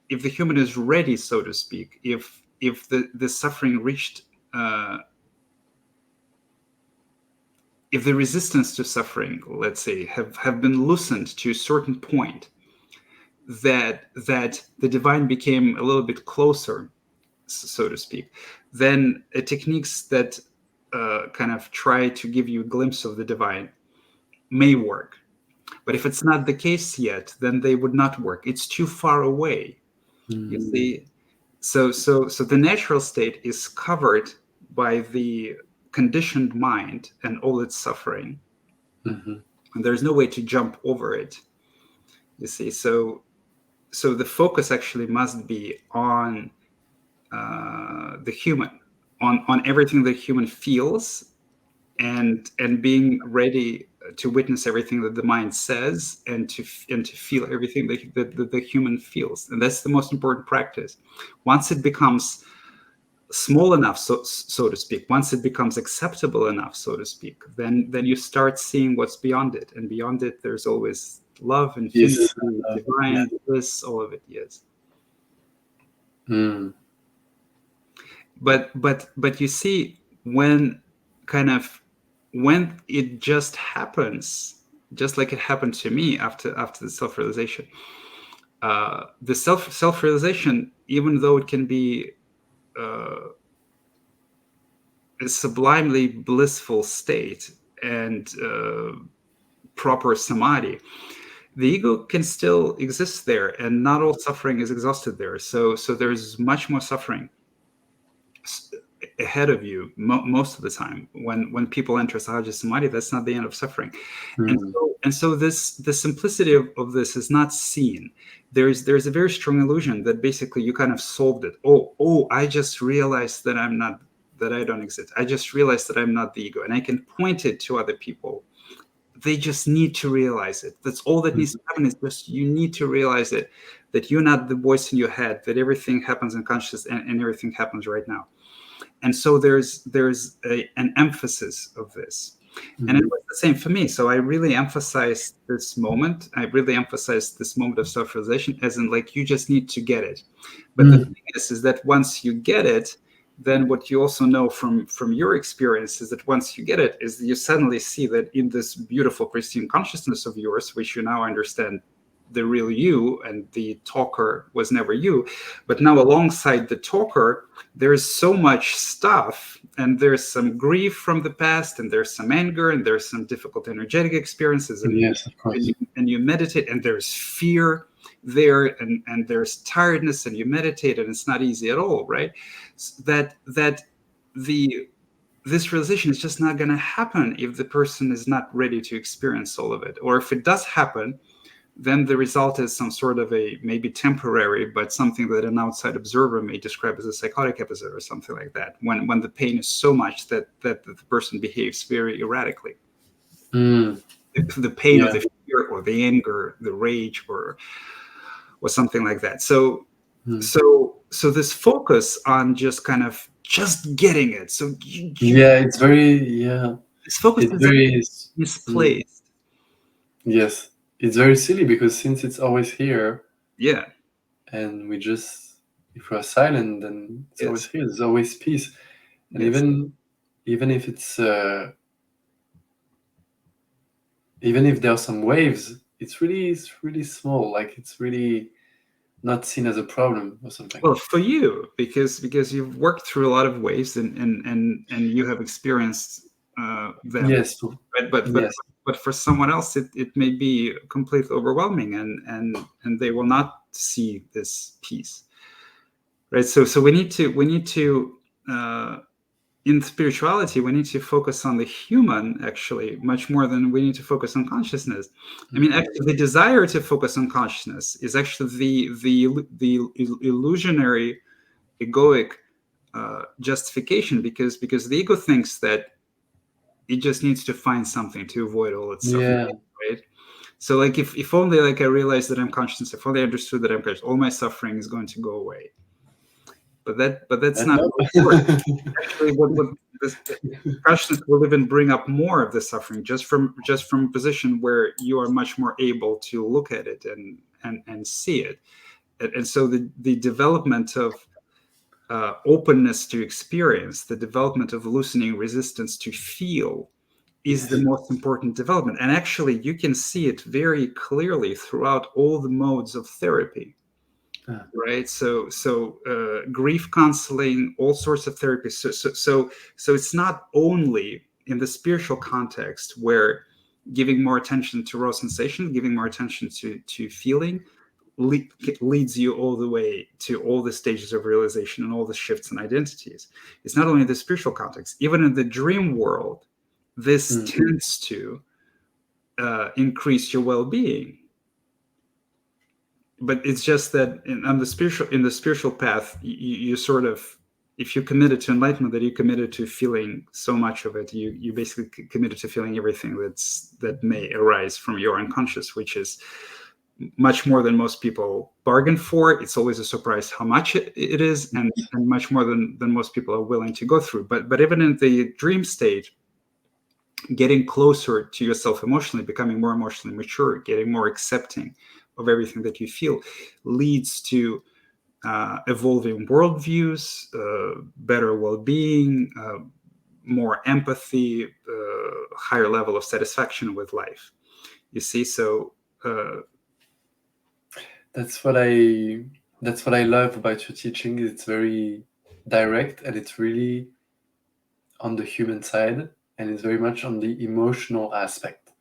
if the human is ready, so to speak, if the suffering reached, if the resistance to suffering, let's say, have been loosened to a certain point, that the divine became a little bit closer, so to speak, then techniques that kind of try to give you a glimpse of the divine may work. But if it's not the case yet, then they would not work. It's too far away. You see, so the natural state is covered by the conditioned mind and all its suffering, Mm-hmm. and there's no way to jump over it. You see, so the focus actually must be on the human, on everything the human feels, and being ready to witness everything that the mind says, and to feel everything that the human feels. And that's the most important practice. Once it becomes small enough, so to speak, once it becomes acceptable enough, so to speak, then you start seeing what's beyond it. And beyond it, there's always love, infinity, Yes. divine, bliss, all of it. Yes. Mm. But you see, when when it just happens, just like it happened to me after the self-realization, the self-realization, even though it can be a sublimely blissful state and proper samadhi, the ego can still exist there, and not all suffering is exhausted there. So there's much more suffering ahead of you most of the time. When people enter Sahaja Samadhi, that's not the end of suffering. Mm. And so the simplicity of this is not seen. There's a very strong illusion that basically you kind of solved it. Oh, I just realized that I don't exist. I just realized that I'm not the ego, and I can point it to other people. They just need to realize it. That's all that needs to happen, is just you need to realize it, that you're not the voice in your head, that everything happens in consciousness, and everything happens right now. And so there's an emphasis of this. And it was the same for me. So I really emphasized this moment. I really emphasized this moment of self-realization, as in, like, you just need to get it. But the thing is that once you get it, then what you also know from your experience is that once you get it, is you suddenly see that in this beautiful, pristine consciousness of yours, which you now understand the real you, and the talker was never you, but now alongside the talker, there's so much stuff, and there's some grief from the past, and there's some anger, and there's some difficult energetic experiences, and Yes, of course. and you meditate, and there's fear there, and there's tiredness, and you meditate, and it's not easy at all, right? That this realization is just not going to happen if the person is not ready to experience all of it. Or if it does happen, then the result is some sort of a maybe temporary, but something that an outside observer may describe as a psychotic episode or something like that, when the pain is so much that the person behaves very erratically. The pain, Yeah. or the fear, or the anger, the rage, or something like that. So this focus on just kind of just getting it. So It's very, this focus it's is very, misplaced. yes, it's very silly, because since it's always here, Yeah. and we just, if we're silent, then it's always here. There's always peace. And even if it's even if there are some waves, it's really small. Like, it's really not seen as a problem or something. Well, for you, because you've worked through a lot of waves, and you have experienced them. Yes. Right? But for someone else, it may be completely overwhelming, and they will not see this peace. Right. So we need to in spirituality, we need to focus on the human, actually, much more than we need to focus on consciousness. I mean, actually, the desire to focus on consciousness is actually the illusionary, egoic justification, because the ego thinks that it just needs to find something to avoid all its suffering, right? So, like, if only, like, I realized that I'm conscious, if only I understood that I'm conscious, all my suffering is going to go away. But that's not what it works. Actually, what this consciousness will even bring up more of the suffering, just from a position where you are much more able to look at it and see it. And so the development of openness to experience, the development of loosening resistance to feel, is the most important development. And actually, you can see it very clearly throughout all the modes of therapy. Right. So grief counseling, all sorts of therapies. So it's not only in the spiritual context, where giving more attention to raw sensation, giving more attention to feeling, leads you all the way to all the stages of realization and all the shifts in identities. It's not only the spiritual context, even in the dream world, this tends to increase your well-being. But it's just that in the spiritual path, you sort of, if you committed to enlightenment, that you committed to feeling so much of it, you basically committed to feeling everything that may arise from your unconscious, which is much more than most people bargain for. It's always a surprise how much it is, and much more than most people are willing to go through. But even in the dream state, getting closer to yourself emotionally, becoming more emotionally mature, getting more accepting of everything that you feel, leads to evolving worldviews, better well-being, more empathy, higher level of satisfaction with life. You see, so that's what I love about your teaching. It's very direct, and it's really on the human side, and it's very much on the emotional aspect.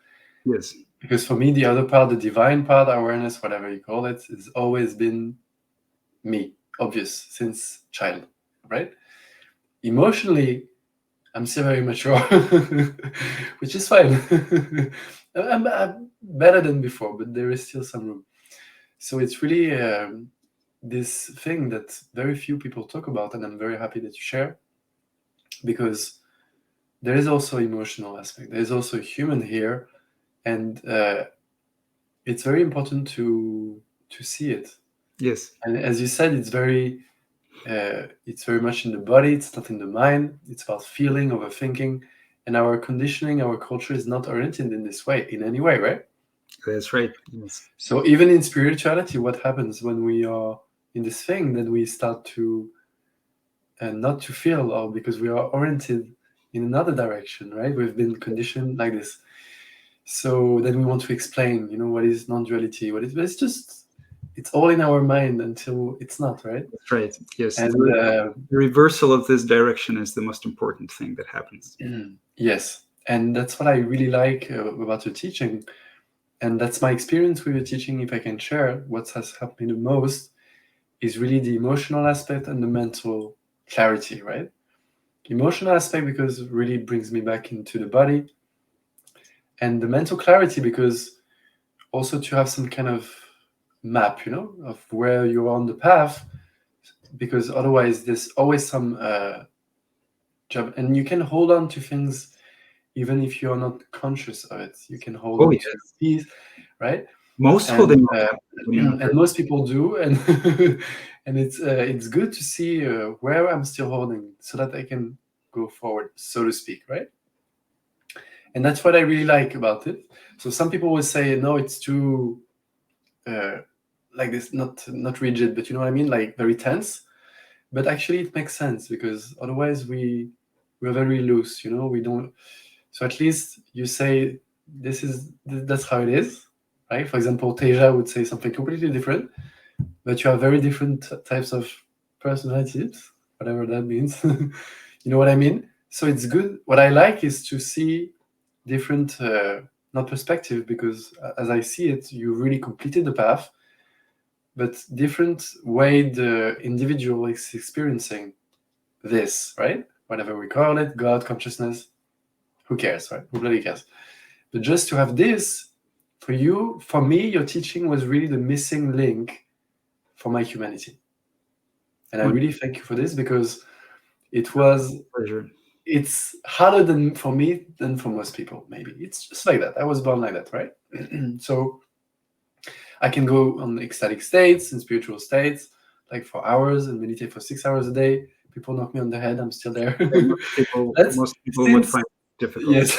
yes, Because for me, the other part, the divine part, awareness, whatever you call it, has always been me, obvious, since child, right? Emotionally, I'm still very mature, which is fine. I'm better than before, but there is still some room. So it's really this thing that very few people talk about, and I'm very happy that you share, because there is also emotional aspect. There is also human here, and it's very important to see it. yes, And as you said, it's very much in the body. It's not in the mind. It's about feeling, overthinking, and our conditioning, our culture is not oriented in this way, in any way, right? that's right. Yes, So even in spirituality, what happens when we are in this thing? Then we start to not to feel, or because we are oriented in another direction, right? We've been conditioned like this. So then we want to explain, what is non-duality, what is, but it's all in our mind until it's not, right? that's right. Yes, And the reversal of this direction is the most important thing that happens. yes, and that's what I really like about your teaching, and that's my experience with your teaching. If I can share what has helped me the most, is really the emotional aspect and the mental clarity, right? Emotional aspect because it really brings me back into the body, and the mental clarity because also to have some kind of map, of where you're on the path, because otherwise there's always some job, and you can hold on to things even if you're not conscious of it. You can hold Oh, on yes. to peace, right? Most And holding and most people do, and and it's good to see where I'm still holding, so that I can go forward, so to speak, right? And that's what I really like about it. So some people will say, no, it's too like this, not rigid, but you know what I mean, like very tense. But actually, it makes sense, because otherwise we're very loose. We don't. So at least you say that's how it is, right? For example, Teja would say something completely different, but you have very different types of personalities, whatever that means. You know what I mean? So it's good. What I like is to see different, not perspective, because as I see it, you really completed the path, but different way the individual is experiencing this, right? Whatever we call it, God, consciousness, who cares, right? Who bloody cares? But just to have this, for me, your teaching was really the missing link for my humanity. And I really thank you for this, because pleasure. it's harder for me than for most people, maybe. It's just like that. I was born like that, right? So I can go on ecstatic states and spiritual states, like for hours, and meditate for 6 hours a day. People knock me on the head, I'm still there. Most people would find it difficult. Yes.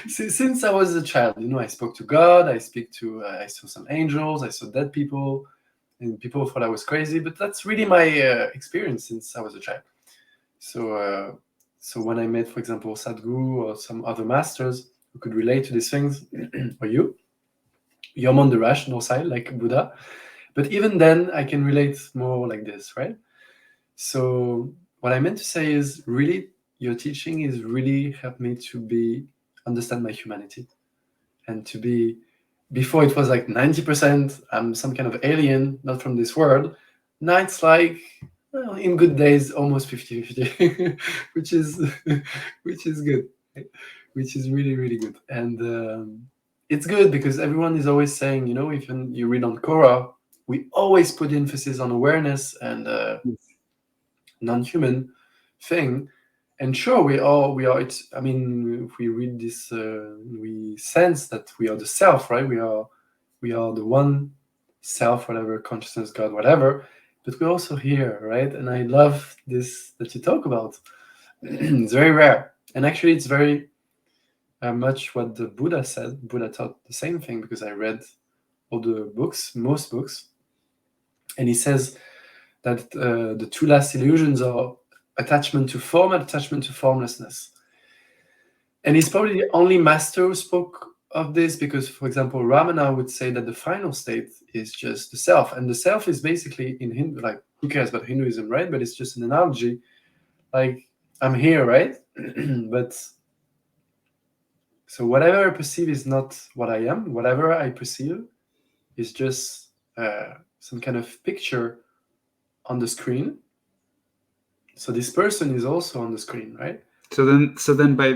Since I was a child, I spoke to God, I saw some angels, I saw dead people, and people thought I was crazy, but that's really my experience since I was a child. So when I met, for example, Sadhguru or some other masters who could relate to these things, or you're on the rational side, like Buddha. But even then, I can relate more like this, right? So what I meant to say is, really, your teaching is really helped me to understand my humanity, and to be, before it was like 90%, I'm some kind of alien, not from this world. Now it's like, well, in good days, almost 50-50, which is which is good, which is really, really good. And it's good because everyone is always saying, you know, even you read on Quora, we always put emphasis on awareness and non-human thing. And sure, we are. It's. I mean, if we read this, we sense that we are the self, right? We are the one self, whatever consciousness, God, whatever. But we're also here, right? And I love this that you talk about. It's very rare, and actually, it's very much what the Buddha said. Buddha taught the same thing because I read all the books, most books, and he says that the two last illusions are attachment to form and attachment to formlessness. And he's probably the only master who spoke of this because, for example, Ramana would say that the final state is just the self. And the self is basically in Hindu, like, who cares about Hinduism, right? But it's just an analogy. Like, I'm here, right? But so whatever I perceive is not what I am. Whatever I perceive is just some kind of picture on the screen. So this person is also on the screen, right? So then, by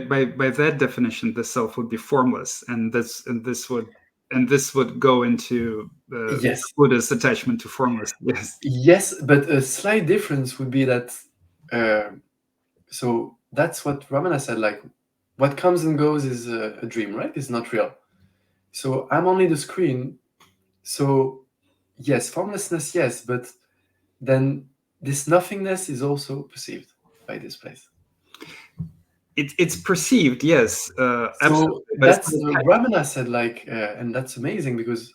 that definition, the self would be formless, and this would go into Yes. Buddha's attachment to formless. Yes. Yes, but a slight difference would be that. So that's what Ramana said. Like, what comes and goes is a dream, right? It's not real. So I'm only the screen. So yes, formlessness, yes, but then this nothingness is also perceived by this place. It's perceived, yes, So absolutely. that's Ramana said, like, and that's amazing because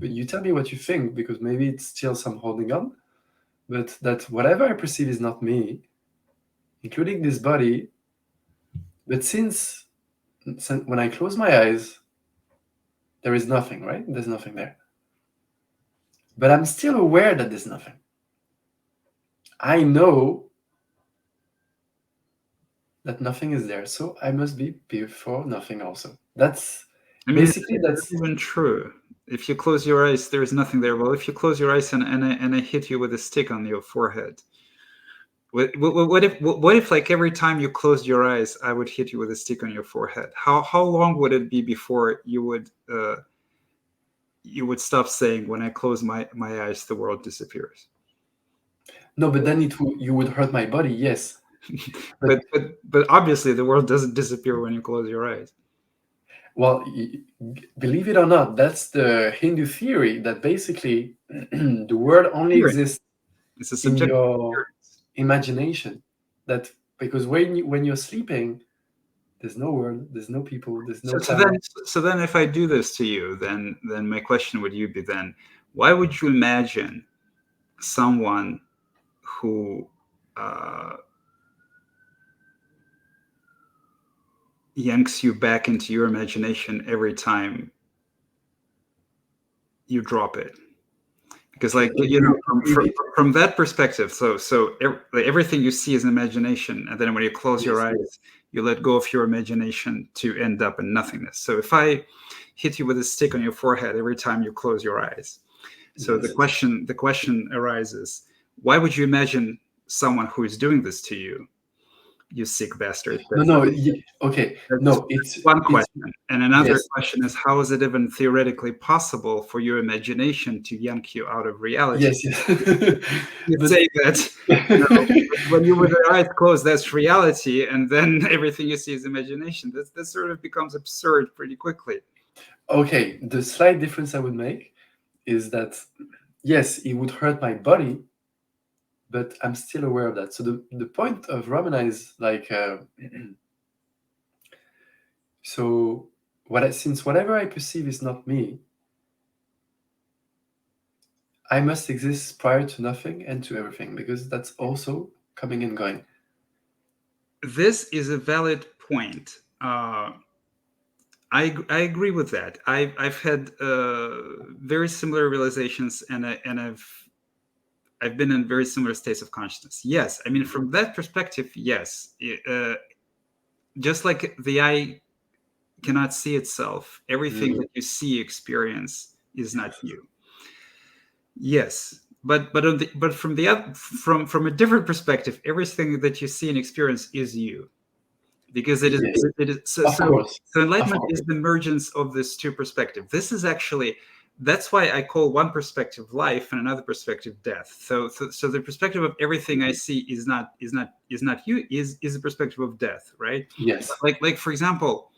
you tell me what you think, because maybe it's still some holding on, but that whatever I perceive is not me, including this body. But since when I close my eyes, there is nothing, right? There's nothing there. But I'm still aware that there's nothing. I know that nothing is there, so I must be before nothing also. That's basically that's even true. If you close your eyes, there is nothing there. Well, if you close your eyes and I hit you with a stick on your forehead, what if like every time you closed your eyes, I would hit you with a stick on your forehead? How long would it be before you would stop saying, when I close my eyes, the world disappears? No, but then you would hurt my body, yes. but obviously the world doesn't disappear when you close your eyes. Well, believe it or not, that's the Hindu theory that basically the world only exists in your imagination. That because when you're sleeping, there's no world, there's no people, there's no time. So then if I do this to you, then my question would you be then, why would you imagine someone who yanks you back into your imagination every time you drop it? Because, like, you know, from that perspective, so everything you see is imagination, and then when you close your eyes, you let go of your imagination to end up in nothingness. So if I hit you with a stick on your forehead every time you close your eyes, so the question arises: why would you imagine someone who is doing this to you? You sick bastard. Okay. It's one question. And another question is, how is it even theoretically possible for your imagination to yank you out of reality? Yes. You say that, you know, when you with your eyes closed, that's reality, and then everything you see is imagination. That sort of becomes absurd pretty quickly. Okay, the slight difference I would make is that, yes, it would hurt my body, but I'm still aware of that. So the point of Ramana is like, so since whatever I perceive is not me, I must exist prior to nothing and to everything, because that's also coming and going. This is a valid point. I agree with that. I've had very similar realizations, and I've been in very similar states of consciousness. Yes, I mean, from that perspective, yes. Just like the eye cannot see itself. Everything that you see, experience is not you. Yes, but from a different perspective, everything that you see and experience is you, because it is Yes. it is so, Of course. so enlightenment is the emergence of these two perspectives. This is actually, that's why I call one perspective life and another perspective death. So the perspective of everything I see is not you, is a perspective of death, right? Yes. Like for example,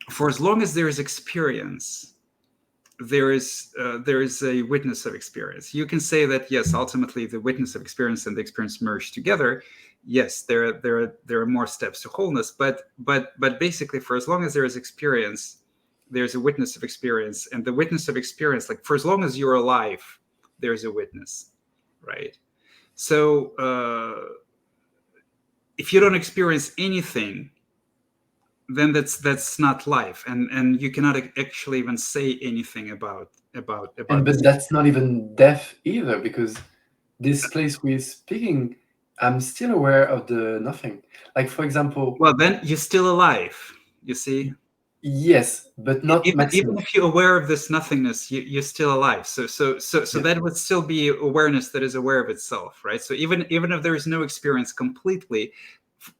for as long as there is experience, there is a witness of experience. You can say that yes, ultimately the witness of experience and the experience merge together. Yes, there are more steps to wholeness, but basically, for as long as there is experience, there's a witness of experience, and the witness of experience, like for as long as you're alive, there's a witness, right? So if you don't experience anything, then that's not life, and you cannot actually even say anything about And but that's not even death either, because this place we're speaking, I'm still aware of the nothing. Like, for example, well, then you're still alive, you see. yes, but not Even maximum. if you're aware of this nothingness, you're still alive. So Yeah. that would still be awareness that is aware of itself, right? So even if there is no experience completely,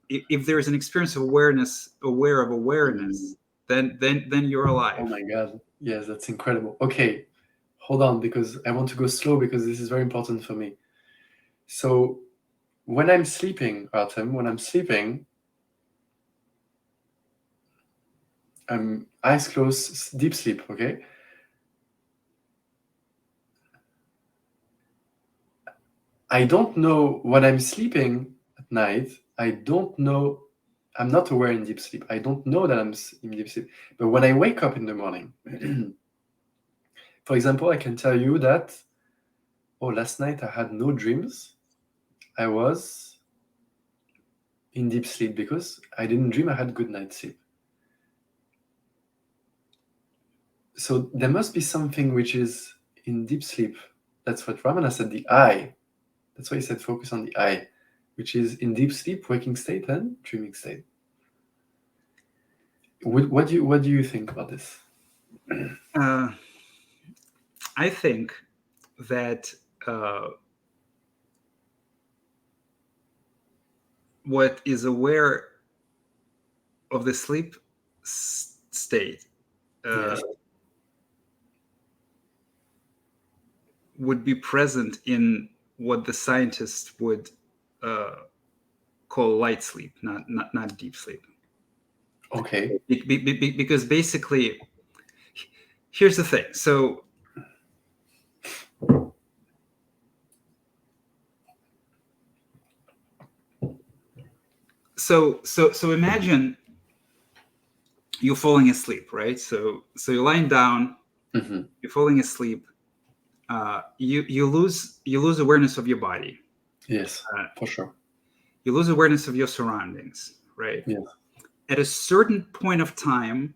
if there is an experience of awareness, aware of awareness, then you're alive. Oh my God. Yes, that's incredible. Okay, hold on, because I want to go slow, because this is very important for me. So when I'm sleeping, Artem, when I'm sleeping, I'm eyes closed, deep sleep, okay? I don't know when I'm sleeping at night, I don't know, I'm not aware in deep sleep. I don't know that I'm in deep sleep. But when I wake up in the morning, for example, I can tell you that, last night I had no dreams. I was in deep sleep because I didn't dream, I had good night's sleep. So there must be something which is in deep sleep. That's what Ramana said, the I. That's why he said focus on the I, which is in deep sleep, waking state, and dreaming state. What do you think about this? I think that what is aware of the sleep state Yes. would be present in what the scientists would call light sleep, not deep sleep. Okay. Because basically, here's the thing. So imagine you're falling asleep, right? So you're lying down, you're falling asleep. You lose awareness of your body. Yes, for sure. You lose awareness of your surroundings, right? Yes. At a certain point of time,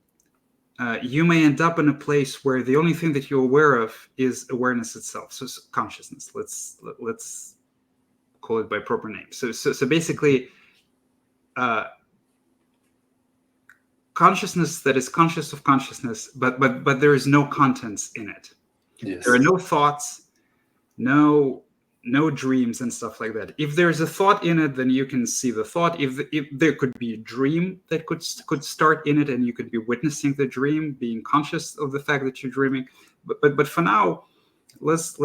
you may end up in a place where the only thing that you're aware of is awareness itself. So consciousness. Let's call it by proper name. So basically, consciousness that is conscious of consciousness, but there is no contents in it. Yes. There are no thoughts, no dreams and stuff like that. If there's a thought in it, then you can see the thought. If there could be a dream that could start in it, and you could be witnessing the dream, being conscious of the fact that you're dreaming. But for now, let's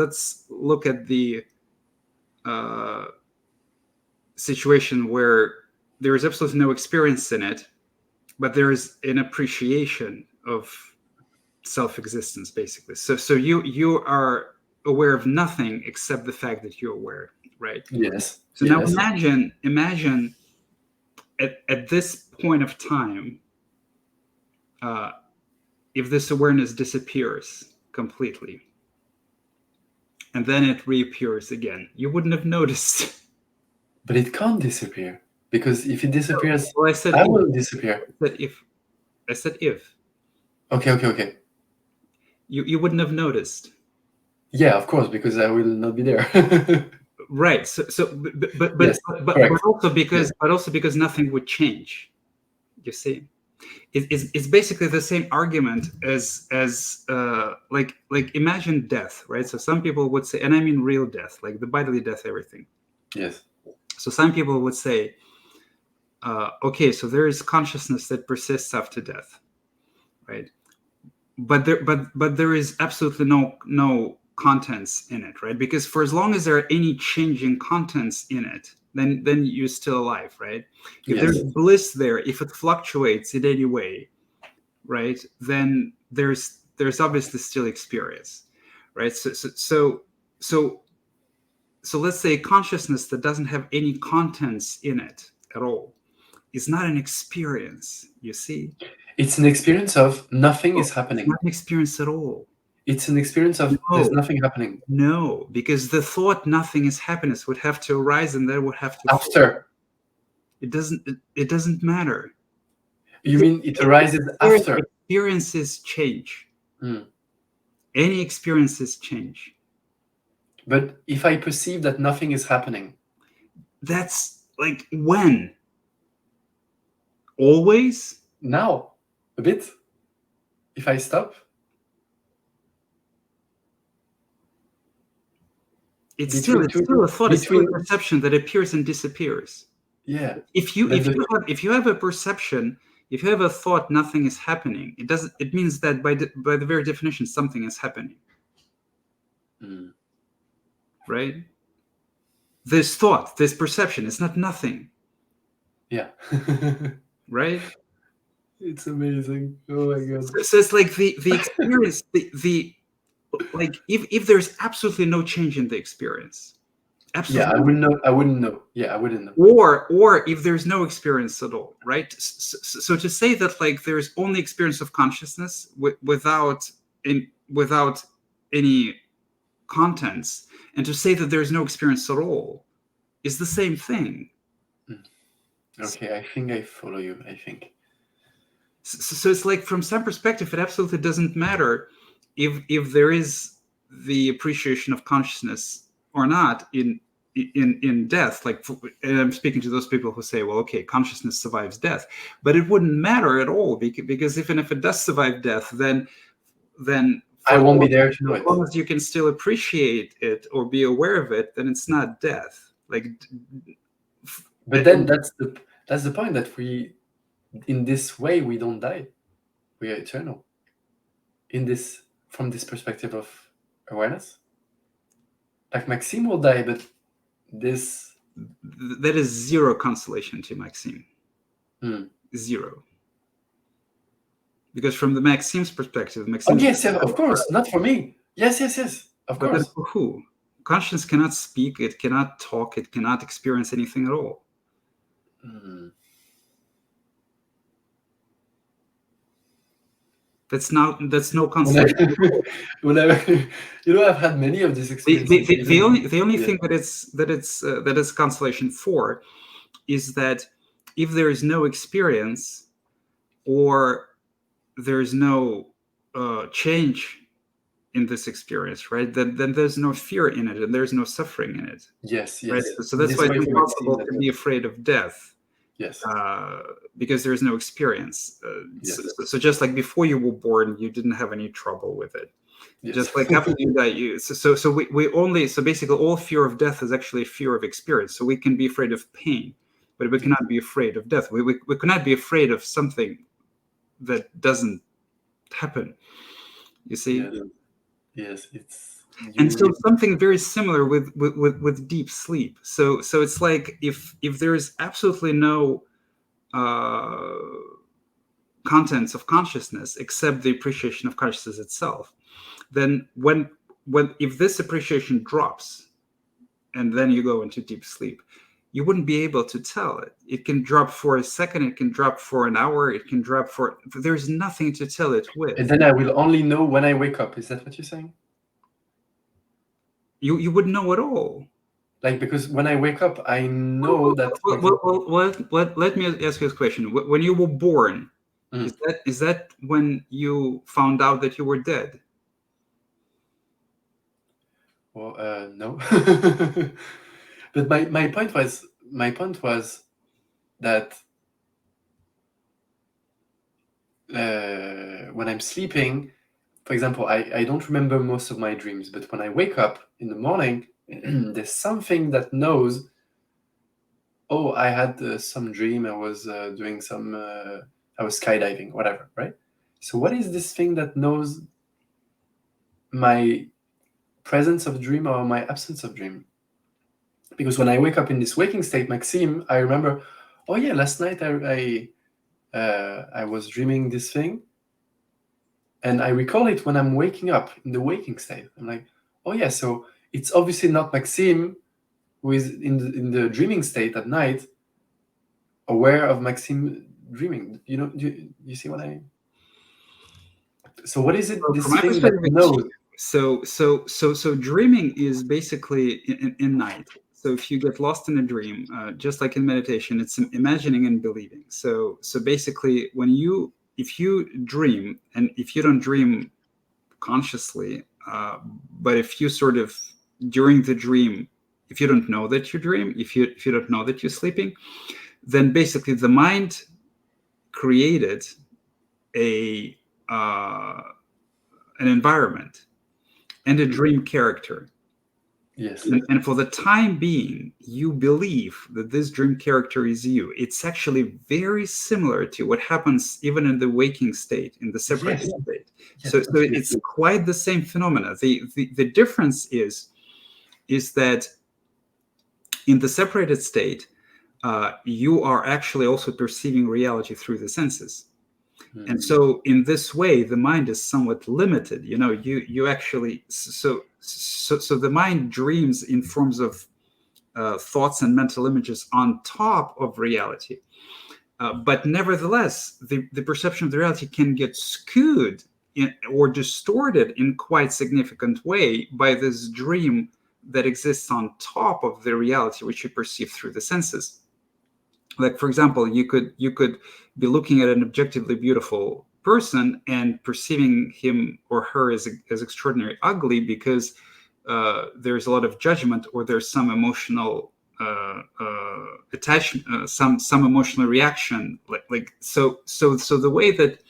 look at the situation where there is absolutely no experience in it, but there is an appreciation of self-existence, basically. So you are aware of nothing except the fact that you're aware, right? Yes. So now imagine at this point of time, if this awareness disappears completely and then it reappears again, you wouldn't have noticed. But it can't disappear, because if it disappears, Well, I will disappear. I said if. Okay. You wouldn't have noticed. Yeah, of course, because I will not be there. Right. But Yes, also because correct. nothing would change. You see, it's basically the same argument as like imagine death, right? So some people would say, and I mean real death, like the bodily death, everything. Yes. So some people would say, okay, so there is consciousness that persists after death, right? But there is absolutely no contents in it, right? Because for as long as there are any changing contents in it, then you're still alive, right? If Yes. there's bliss there, if it fluctuates in any way, right, then there's obviously still experience, right? So let's say consciousness that doesn't have any contents in it at all is not an experience. You see, It's an experience of nothing is it's happening. not an experience at all. It's an experience of there's nothing happening. No, because the thought nothing is happiness would have to arise and then would have to After. fall. It doesn't matter. You mean it arises after? Experiences change. Hmm. Any experiences change. But if I perceive that nothing is happening, that's like when? Always? Now, a bit. If I stop, it's still a thought. It's still a perception that appears and disappears. Yeah. If you have a perception, if you have a thought, nothing is happening. It means that by the very definition, something is happening. Mm. Right? This thought, this perception, is not nothing. Yeah. Right? It's amazing. Oh my god. So it's like the experience, the like if there's absolutely no change in the experience. Absolutely. Yeah, I wouldn't know. Yeah, I wouldn't know. Or if there's no experience at all, right? So to say that like there's only experience of consciousness without any contents, and to say that there's no experience at all is the same thing. Okay, I think I follow you. I think. So it's like from some perspective, it absolutely doesn't matter if there is the appreciation of consciousness or not in death. Like, and I'm speaking to those people who say, well, okay, consciousness survives death, but it wouldn't matter at all because even if it does survive death, then I won't be there to know it. As long as you can still appreciate it or be aware of it, then it's not death. Like, but then that's the point, that we, in this way, we don't die. We are eternal. From this perspective of awareness. Like Maxime will die, but that is zero consolation to Maxime. Zero. Because from the Maxime's perspective, yes, of course, not for me. Yes, of course. But for who? Conscience cannot speak, it cannot talk, it cannot experience anything at all. That's no consolation. I've had many of these experiences. The only thing that is consolation for is that if there is no experience or there's no change in this experience, right? Then there's no fear in it and there's no suffering in it. Yes. Right? So that's why it's impossible to be afraid of death. Yes. Because there is no experience. So just like before you were born, you didn't have any trouble with it. Yes. Just like after you die, so basically all fear of death is actually a fear of experience. So we can be afraid of pain, but we cannot be afraid of death. We cannot be afraid of something that doesn't happen. You see? Yes, it's. And so something very similar with deep sleep. So it's like if there is absolutely no contents of consciousness except the appreciation of consciousness itself, then if this appreciation drops and then you go into deep sleep, you wouldn't be able to tell it. It can drop for a second, it can drop for an hour, it can drop there's nothing to tell it with. And then I will only know when I wake up. Is that what you're saying? You wouldn't know at all. Like, because when I wake up, I know that. Well, let me ask you this question. When you were born, is that when you found out that you were dead? Well, no. But my point was that when I'm sleeping, for example, I don't remember most of my dreams, but when I wake up in the morning, there's something that knows, oh, I had some dream, I was doing some, I was skydiving, whatever, right? So what is this thing that knows my presence of dream or my absence of dream? Because when I wake up in this waking state, Maxime, I remember, oh yeah, last night I was dreaming this thing, and I recall it when I'm waking up in the waking state. I'm like, oh yeah, so it's obviously not Maxime who is in the dreaming state at night, aware of Maxime dreaming. You know, do you see what I? So what is it? From This my thing that perspective, knows? so dreaming is basically in night. So if you get lost in a dream, just like in meditation, it's imagining and believing. So basically, if you dream, and if you don't dream consciously, but if you sort of during the dream, if you don't know that you dream, if you don't know that you're sleeping, then basically the mind created a an environment and a dream character. Yes. And for the time being, you believe that this dream character is you. It's actually very similar to what happens even in the waking state, in the separated state. Yes, So it's quite the same phenomena. The difference is that in the separated state, you are actually also perceiving reality through the senses. And so in this way, the mind is somewhat limited. You actually, so the mind dreams in forms of thoughts and mental images on top of reality. But nevertheless, the perception of the reality can get skewed or distorted in quite significant way by this dream that exists on top of the reality which you perceive through the senses. Like, for example, you could be looking at an objectively beautiful person and perceiving him or her as extraordinarily ugly because there's a lot of judgment, or there's some emotional attachment, some emotional reaction. So the way that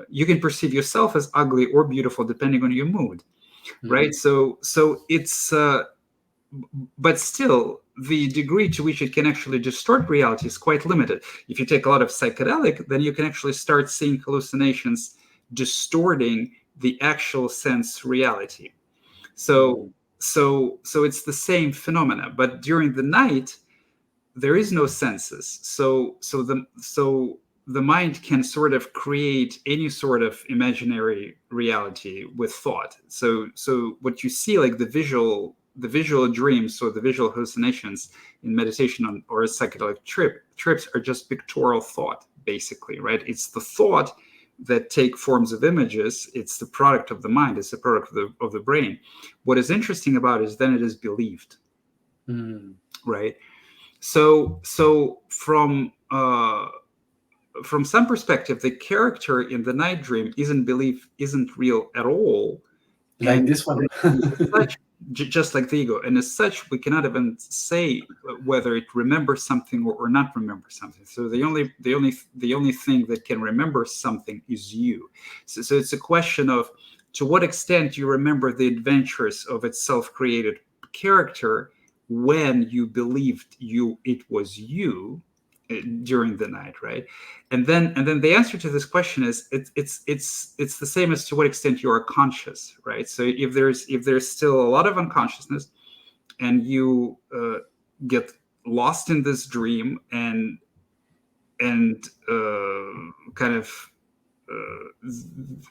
you can perceive yourself as ugly or beautiful depending on your mood, right? So it's but still, the degree to which it can actually distort reality is quite limited. If you take a lot of psychedelic, then you can actually start seeing hallucinations distorting the actual sense reality. So it's the same phenomena, but during the night there is no senses. So the mind can sort of create any sort of imaginary reality with thought. So what you see, like the visual dreams or the visual hallucinations in meditation or psychedelic trips are just pictorial thought, basically, right? It's the thought that take forms of images. It's the product of the mind. It's the product of the brain. What is interesting about it is then it is believed, right? So from some perspective, the character in the night dream isn't real at all. Like and this one. such, just like the ego, and as such we cannot even say whether it remembers something or not remember something. So the only thing that can remember something is you. So it's a question of to what extent you remember the adventures of its self-created character when you believed it was you during the night, right? And then the answer to this question is it's the same as to what extent you are conscious, right? So if there's still a lot of unconsciousness and you get lost in this dream and kind of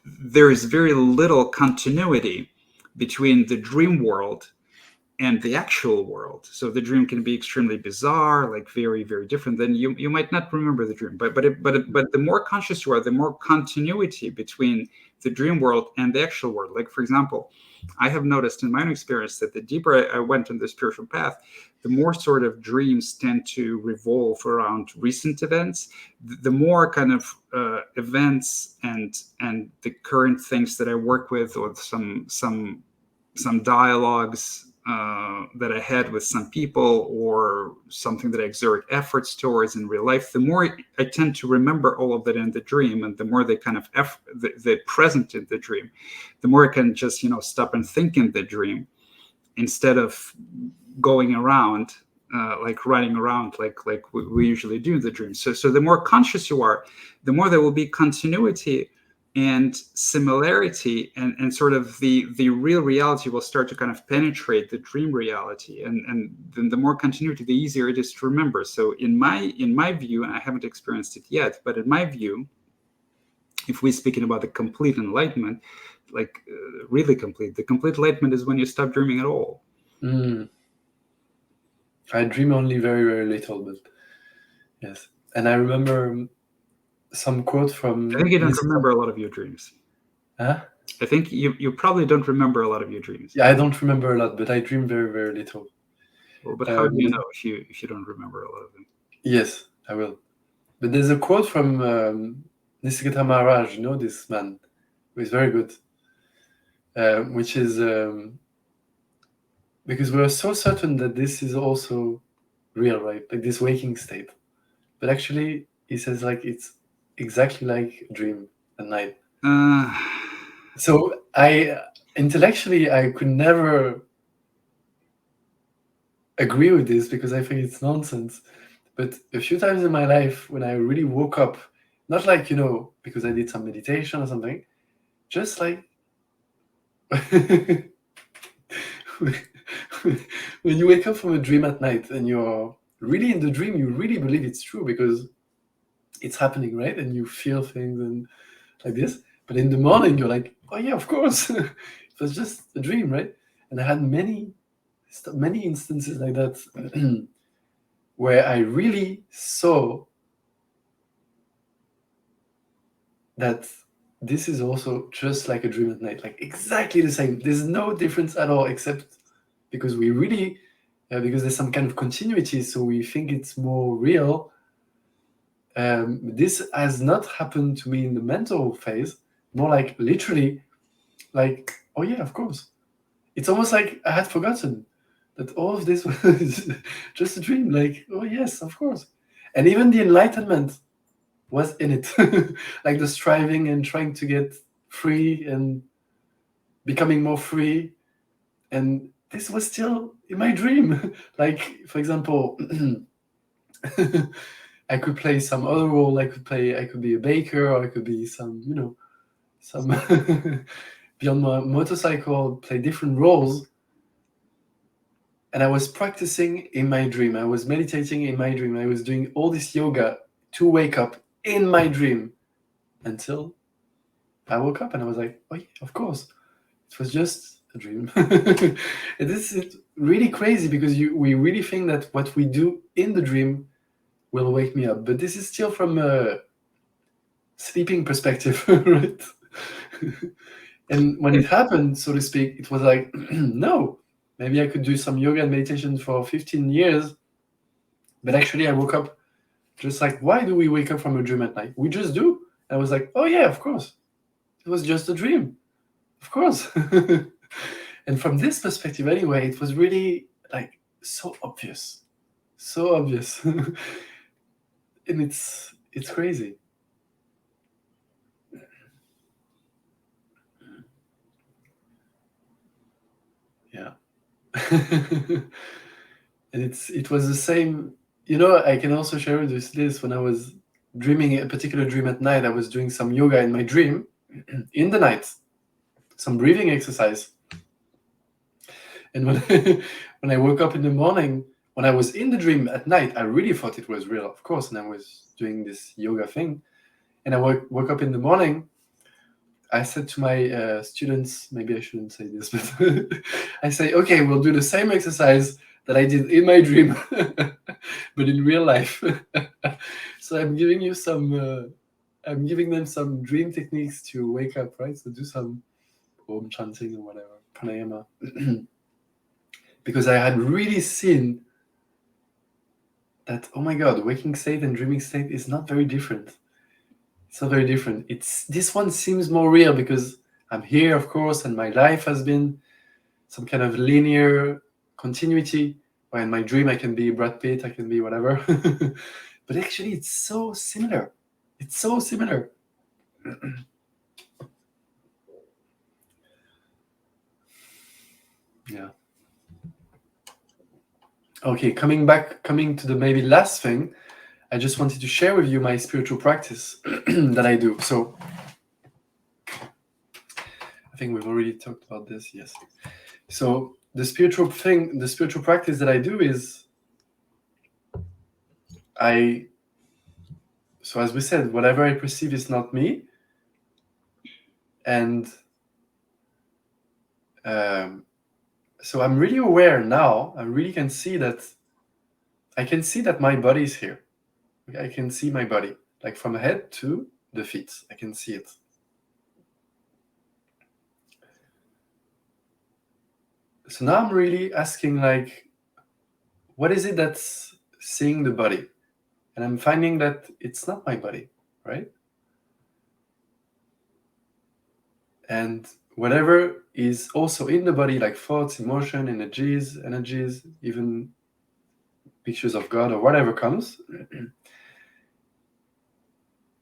there is very little continuity between the dream world and the actual world. So the dream can be extremely bizarre, like very, very different. Then you might not remember the dream. But the more conscious you are, the more continuity between the dream world and the actual world. Like, for example, I have noticed in my own experience that the deeper I went on the spiritual path, the more sort of dreams tend to revolve around recent events. The more kind of events and the current things that I work with, or some dialogues that I had with some people, or something that I exert efforts towards in real life, the more I tend to remember all of that in the dream, and the more they kind of they're present in the dream, the more I can just stop and think in the dream, instead of going around like running around like we usually do in the dream. So the more conscious you are, the more there will be continuity and similarity, and sort of the real reality will start to kind of penetrate the dream reality, and then the more continuity, the easier it is to remember. So in my view, and I haven't experienced it yet, but in my view, if we're speaking about the complete enlightenment, like really complete, the complete enlightenment is when you stop dreaming at all. I dream only very, very little, but yes. And I remember some quote from... I think you don't remember a lot of your dreams. Huh? I think you probably don't remember a lot of your dreams. Yeah, I don't remember a lot, but I dream very, very little. Well, but how do you know if you don't remember a lot of them? Yes, I will. But there's a quote from Nisargadatta Maharaj, this man, who is very good, which is, because we're so certain that this is also real, right? Like this waking state. But actually, he says like it's exactly like a dream at night. So intellectually, I could never agree with this because I think it's nonsense. But a few times in my life when I really woke up, not like, because I did some meditation or something, just like when you wake up from a dream at night and you're really in the dream, you really believe it's true because it's happening, right? And you feel things and like this. But in the morning, you're like, oh yeah, of course. It was just a dream, right? And I had many instances like that where I really saw that this is also just like a dream at night, like exactly the same. There's no difference at all, except because we really, because there's some kind of continuity, so we think it's more real. This has not happened to me in the mental phase, more like literally, like, oh yeah, of course. It's almost like I had forgotten that all of this was just a dream, like, oh yes, of course. And even the enlightenment was in it, like the striving and trying to get free and becoming more free. And this was still in my dream. Like, for example, I could play some other role. I could be a baker, or I could be some be on my motorcycle, play different roles. And I was practicing in my dream. I was meditating in my dream. I was doing all this yoga to wake up in my dream until I woke up and I was like, oh yeah, of course. It was just a dream. And this is really crazy because we really think that what we do in the dream will wake me up. But this is still from a sleeping perspective, right? And when it happened, so to speak, it was like, no, maybe I could do some yoga and meditation for 15 years. But actually, I woke up just like, why do we wake up from a dream at night? We just do. I was like, oh yeah, of course. It was just a dream. Of course. And from this perspective, anyway, it was really like so obvious. So obvious. And it's crazy. Yeah. And it was the same. I can also share this when I was dreaming a particular dream at night. I was doing some yoga in my dream in the night, some breathing exercise. And when I woke up in the morning, when I was in the dream at night, I really thought it was real, of course, and I was doing this yoga thing. And I woke up in the morning. I said to my students, maybe I shouldn't say this, but I say, okay, we'll do the same exercise that I did in my dream, but in real life. So I'm giving them some dream techniques to wake up, right? So do some Om chanting or whatever, pranayama. Because I had really seen that, oh my God, waking state and dreaming state is not very different. It's not very different. This one seems more real because I'm here, of course, and my life has been some kind of linear continuity, or in my dream I can be Brad Pitt, I can be whatever. But actually it's so similar. It's so similar. Yeah. Okay, coming to the maybe last thing, I just wanted to share with you my spiritual practice that I do. So I think we've already talked about this, yes. So the spiritual practice that I do is so as we said, whatever I perceive is not me. And so I'm really aware now. I really can see that. I can see that my body is here. I can see my body, like from head to the feet. I can see it. So now I'm really asking, like, what is it that's seeing the body? And I'm finding that it's not my body, right? And whatever is also in the body, like thoughts, emotion, energies, even pictures of God or whatever comes,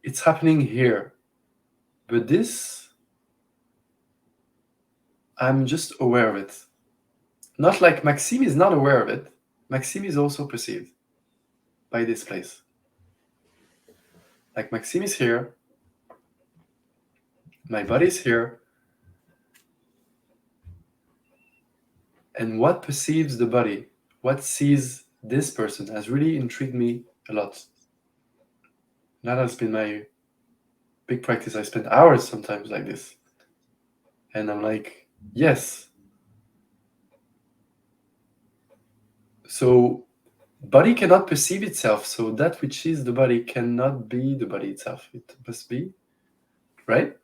it's happening here. But this, I'm just aware of it. Not like Maxime is not aware of it. Maxime is also perceived by this place. Like Maxime is here. My body is here. And what perceives the body, what sees this person has really intrigued me a lot. That has been my big practice. I spend hours sometimes like this. And I'm like, yes. So body cannot perceive itself. So that which is the body cannot be the body itself. It must be, right?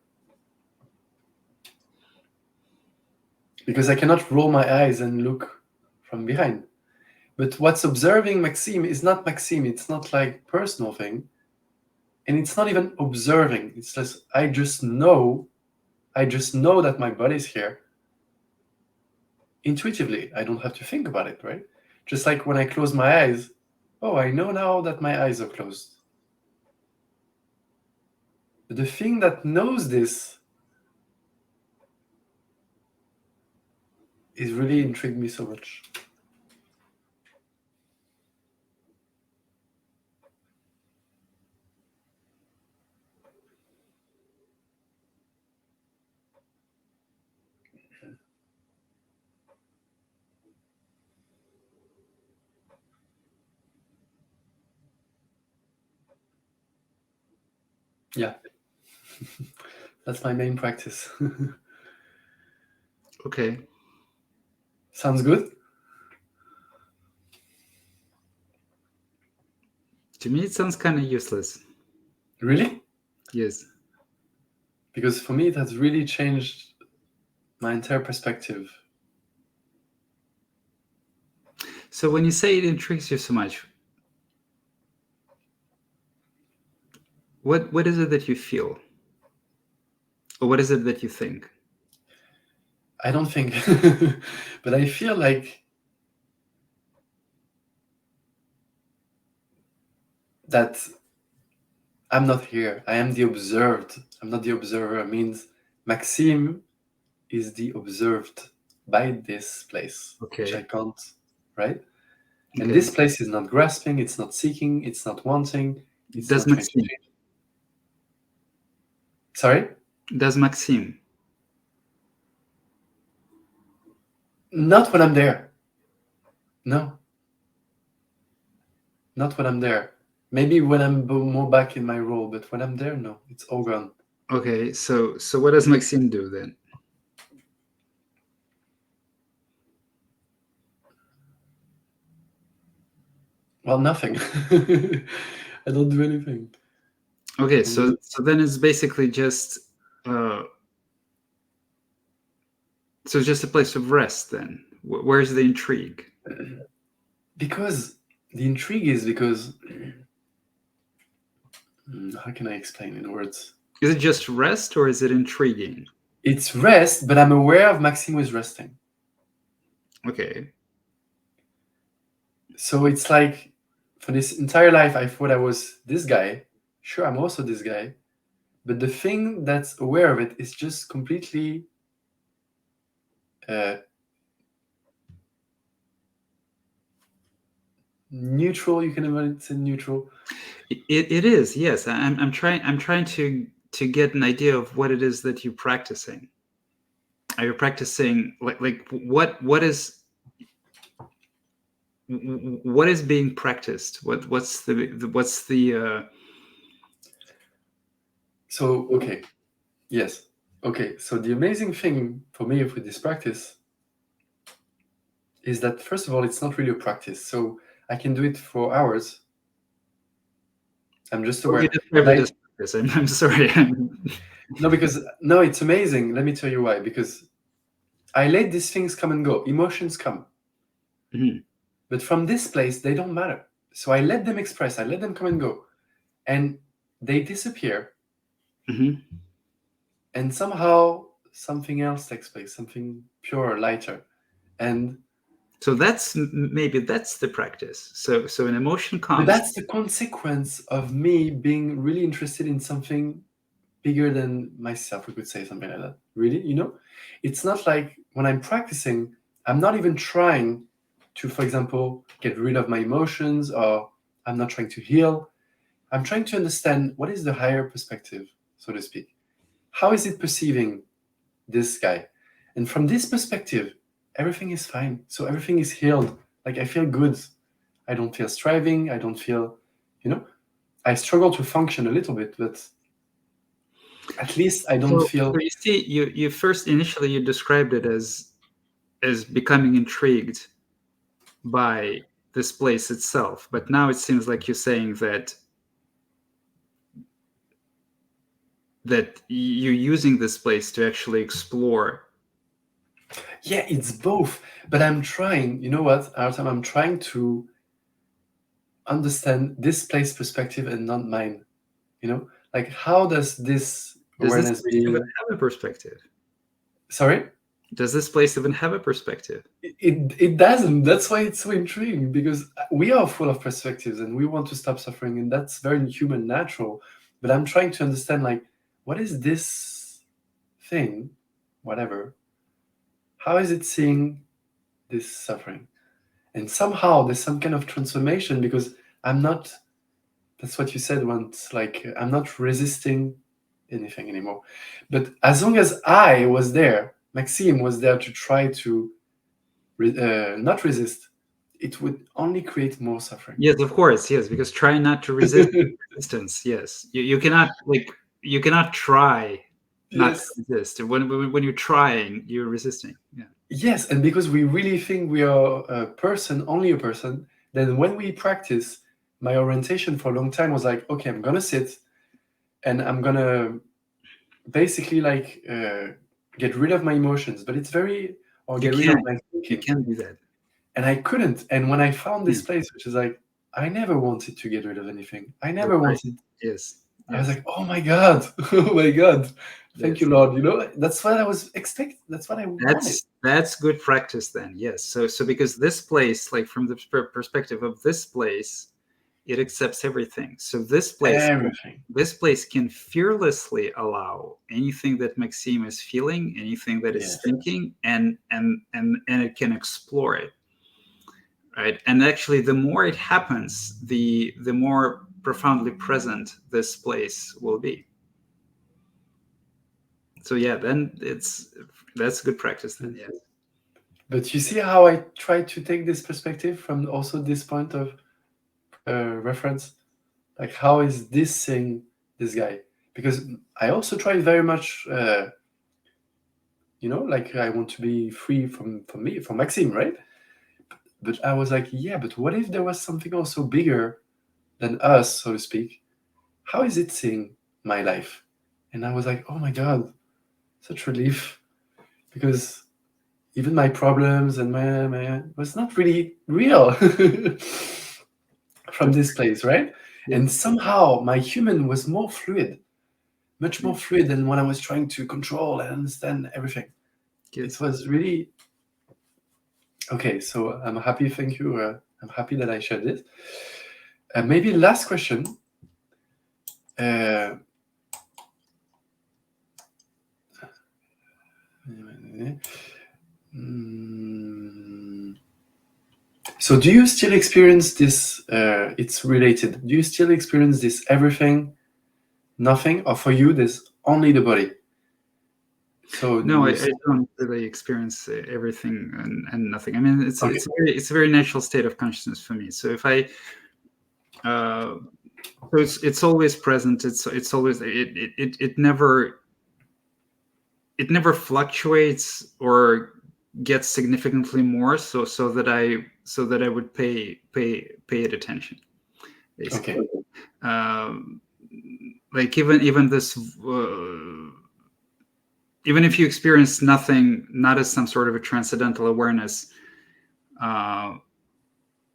Because I cannot roll my eyes and look from behind. But what's observing Maxime is not Maxime. It's not like personal thing. And it's not even observing. It's just, I just know that my body is here. Intuitively, I don't have to think about it, right? Just like when I close my eyes, oh, I know now that my eyes are closed. But the thing that knows this is really intrigued me so much. Yeah. That's my main practice. Okay. Sounds good? To me, it sounds kind of useless. Really? Yes. Because for me, it has really changed my entire perspective. So when you say it intrigues you so much, what is it that you feel? Or what is it that you think? I don't think, but I feel like that I'm not here. I am the observed. I'm not the observer. It means Maxime is the observed by this place, which I can't, right? And this place is not grasping, it's not seeking, it's not wanting, it's Does not trying to Maxime? change. Sorry? Does Maxime? Not when I'm there. No. Not when I'm there. Maybe when I'm more back in my role, but when I'm there, no. It's all gone. Okay, so what does Maxime do then? Well, nothing. I don't do anything. Okay, so then it's basically just so it's just a place of rest then. Where's the intrigue? Because the intrigue is because how can I explain in words? Is it just rest or is it intriguing? It's rest, but I'm aware of Maxime is resting. Okay. So it's like for this entire life, I thought I was this guy. Sure, I'm also this guy. But the thing that's aware of it is just completely neutral. You can even say neutral. It is, yes. I'm trying to get an idea of what it is that you're practicing. Are you practicing like what is being practiced? What's the So okay, yes, okay. So the amazing thing for me with this practice is that first of all, it's not really a practice. So I can do it for hours. I'm just What would you aware. describe it Like as practice? I'm sorry. no, because no, it's amazing. Let me tell you why. Because I let these things come and go. Emotions come. Mhm. But from this place, they don't matter. So I let them express, I let them come and go. And they disappear. Mhm. And somehow something else takes place, something purer, lighter. And So maybe that's the practice. So an emotion but comes. that's the consequence of me being really interested in something bigger than myself. We could say something like that. Really, it's not like when I'm practicing, I'm not even trying to, for example, get rid of my emotions, or I'm not trying to heal. I'm trying to understand what is the higher perspective, so to speak. How is it perceiving this guy? And from this perspective, everything is fine. So everything is healed. Like I feel good. I don't feel striving. I don't feel, I struggle to function a little bit, but at least I don't So feel. you see, you first initially you described it as becoming intrigued by this place itself, but now it seems like you're saying that you're using this place to actually explore. Yeah, it's both. But I'm trying, you know what, Artem, I'm trying to understand this place perspective and not mine. Like how does this Does this awareness place even being. have a perspective? Sorry? Does this place even have a perspective? It doesn't. That's why it's so intriguing, because we are full of perspectives and we want to stop suffering, and that's very human, natural. But I'm trying to understand, like, what is this thing, whatever? How is it seeing this suffering? And somehow there's some kind of transformation, because I'm not. That's what you said once. Like I'm not resisting anything anymore. But as long as I was there, Maxime was there to try to not resist, it would only create more suffering. Yes, of course, yes, because try not to resist resistance. Yes, you cannot you cannot try not to Yes. resist. When you're trying, you're resisting. Yeah. Yes, and because we really think we are a person, only a person, then when we practice, my orientation for a long time was like, okay, I'm gonna sit and I'm gonna basically like get rid of my emotions, but it's very, or You get rid of can my you thinking. can do that. And I couldn't. And when I found this Yeah, place, which is like, I never wanted to get rid of anything. I that's never right. wanted. Yes, I was yes, like, oh my God, oh my God. Thank you, yes. Lord. That's what I was expecting. That's what I wanted. That's good practice then. Yes. So because this place, like from the perspective of this place, it accepts everything. So Everything. this place can fearlessly allow anything that Maxime is feeling, anything that is Yes. thinking, and it can explore it, right? And actually, the more it happens, the more profoundly present this place will be. So yeah, then that's good practice then. Yes. But you see how I try to take this perspective from also this point of reference? Like, how is this seeing this guy? Because I also try very much, like I want to be free from me, from Maxime, right? But I was like, yeah, but what if there was something also bigger than us, so to speak? How is it seeing my life? And I was like, oh my God, such relief. Because even my problems and my was not really real from That's this place, right? yeah. And somehow my human was more fluid, much more fluid than when I was trying to control and understand everything. It Yes. was really okay. So I'm happy. Thank you. I'm happy that I shared this. Maybe last question. So do you still experience this, it's related, do you still experience this everything, nothing, or for you there's only the body? So No, I don't really experience everything and nothing. I mean, it's a very natural state of consciousness for me. So if I so it's always present. It's always it never fluctuates or gets significantly more so that I would pay it attention, basically. Like even this even if you experience nothing, not as some sort of a transcendental awareness,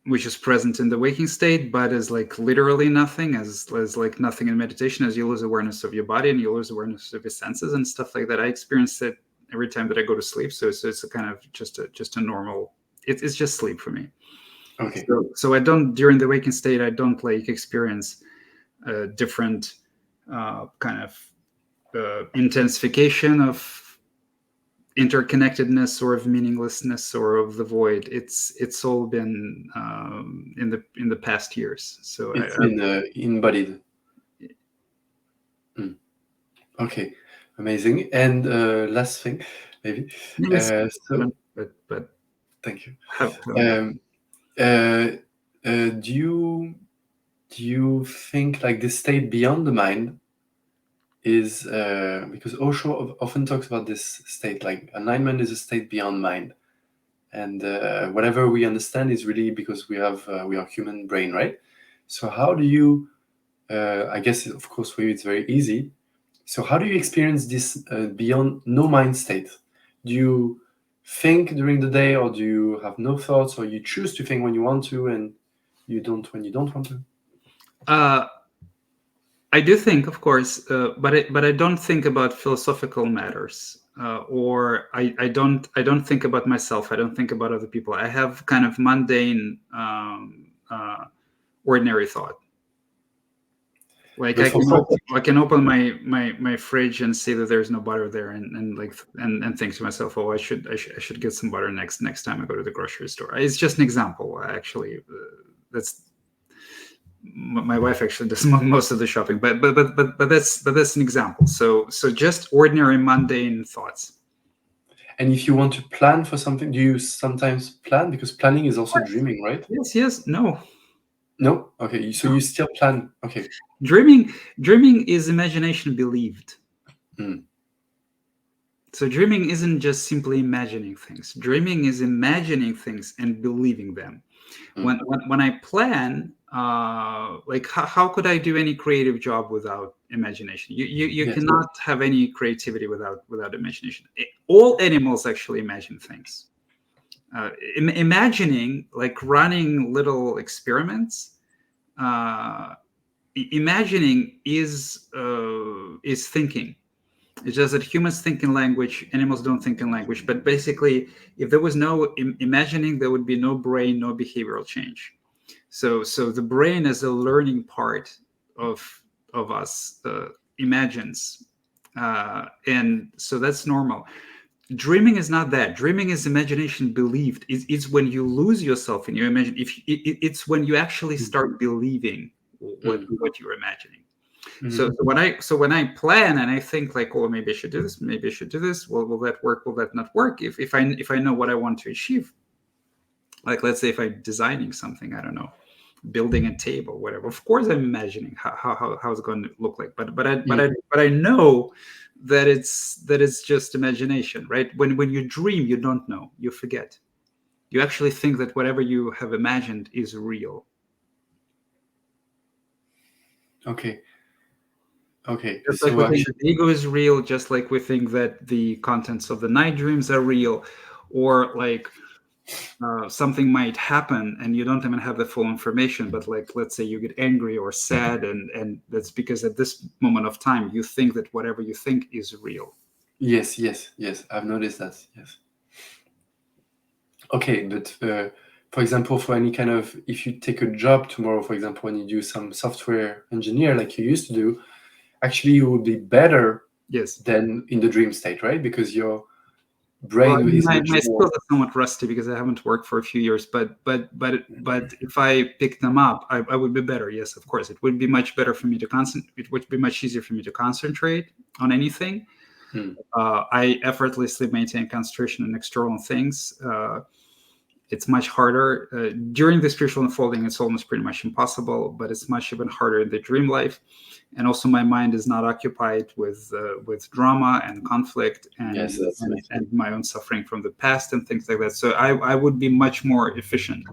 which is present in the waking state, but as like literally nothing, as like nothing in meditation, as you lose awareness of your body and you lose awareness of your senses and stuff like that. I experience it every time that I go to sleep. So it's a kind of just a normal. It's just sleep for me. Okay. So I don't, during the waking state, I don't like experience different kind of intensification of interconnectedness or of meaninglessness or of the void. It's all been in the past years. So it's been embodied. Okay, amazing. And last thing, maybe. So, but thank you. Do you think like this state beyond the mind is because Osho often talks about this state, like enlightenment is a state beyond mind, and whatever we understand is really because we are human brain, right? So how do you? I guess of course for you it's very easy. So how do you experience this beyond no mind state? Do you think during the day, or do you have no thoughts, or you choose to think when you want to and you don't when you don't want to? I do think, of course, but I don't think about philosophical matters, or I don't think about myself. I don't think about other people. I have kind of mundane, ordinary thought. Like I can open my fridge and see that there's no butter there, and think to myself, oh, I should get some butter next time I go to the grocery store. It's just an example, actually. That's my wife actually does most of the shopping, but that's an example. So just ordinary mundane thoughts. And if you want to plan for something, do you sometimes plan? Because planning is also dreaming, right? Yes. No. Okay, so you still plan. Okay. Dreaming is imagination believed. So dreaming isn't just simply imagining things. Dreaming is imagining things and believing them. When I plan, like how could I do any creative job without imagination? You cannot have any creativity without imagination. All animals actually imagine things. Imagining, like running little experiments, imagining is thinking. It's just that humans think in language, animals don't think in language. But basically, if there was no imagining, there would be no brain, no behavioral change. So the brain, as a learning part of us, imagines, and so that's normal. Dreaming is not that. Dreaming is imagination believed. It's when you lose yourself in your imagination. It's when you actually start believing what you're imagining. So when I plan and I think like, oh, maybe I should do this, maybe I should do this. Well, will that work? Will that not work? If I know what I want to achieve, like let's say if I'm designing something, I don't know, building a table, whatever. Of course, I'm imagining how it's going to look like. But I know that it's just imagination, right? When you dream, you don't know, you forget. You actually think that whatever you have imagined is real. Okay. Just like we think the ego is real, just like we think that the contents of the night dreams are real, or like something might happen and you don't even have the full information, but like let's say you get angry or sad, and that's because at this moment of time you think that whatever you think is real. Yes, I've noticed that. Yes. Okay, but for example, for any kind of, if you take a job tomorrow, for example, when you do some software engineer like you used to do, actually you will be better Yes. than in the dream state, right? Because your brain is my much skills more. are somewhat rusty because I haven't worked for a few years. But if I pick them up, I would be better. Yes, of course, it would be much better for me to concentrate. It would be much easier for me to concentrate on anything. I effortlessly maintain concentration on external things. It's much harder during the spiritual unfolding. It's almost pretty much impossible, but it's much even harder in the dream life. And also, my mind is not occupied with drama and conflict and, Yes, and my own suffering from the past and things like that. So I would be much more efficient.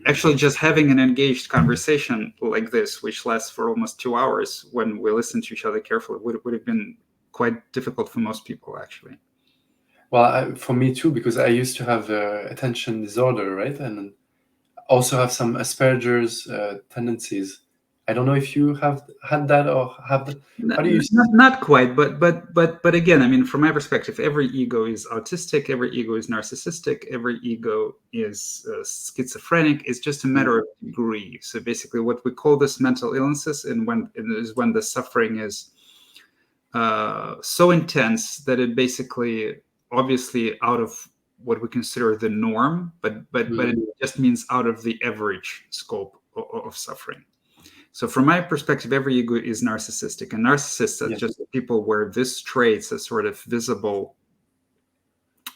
Actually, just having an engaged conversation like this, which lasts for almost 2 hours, when we listen to each other carefully, would have been quite difficult for most people, actually. Well, for me too, because I used to have attention disorder, right? And also have some Asperger's tendencies. I don't know if you have had that or have that. How do you? Not quite, but again, I mean, from my perspective, every ego is autistic, every ego is narcissistic, every ego is schizophrenic. It's just a matter of degree. So basically, what we call this mental illnesses, and when the suffering is so intense that it basically, obviously, out of what we consider the norm, but it just means out of the average scope of suffering. So from my perspective, every ego is narcissistic, and narcissists are just people where this traits are sort of visible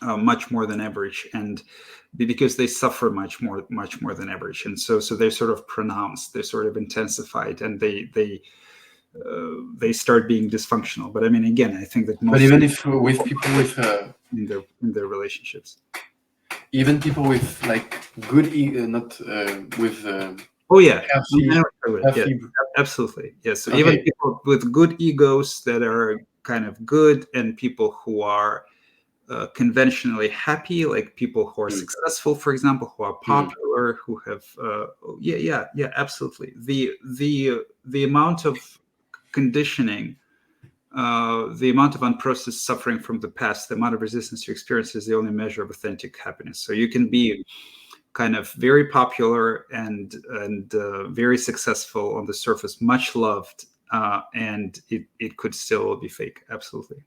much more than average, and because they suffer much more than average, and so they're sort of pronounced, they're sort of intensified, and they start being dysfunctional. But I mean, again, I think that most. But even if with people with in their relationships, even people with like good ego, not with. Oh yeah, healthy. Absolutely. Yes. So even people with good egos that are kind of good, and people who are conventionally happy, like people who are successful, for example, who are popular, who have absolutely. The amount of conditioning, the amount of unprocessed suffering from the past, the amount of resistance to experience is the only measure of authentic happiness. So you can be kind of very popular and very successful on the surface, much loved, and it could still be fake. Absolutely.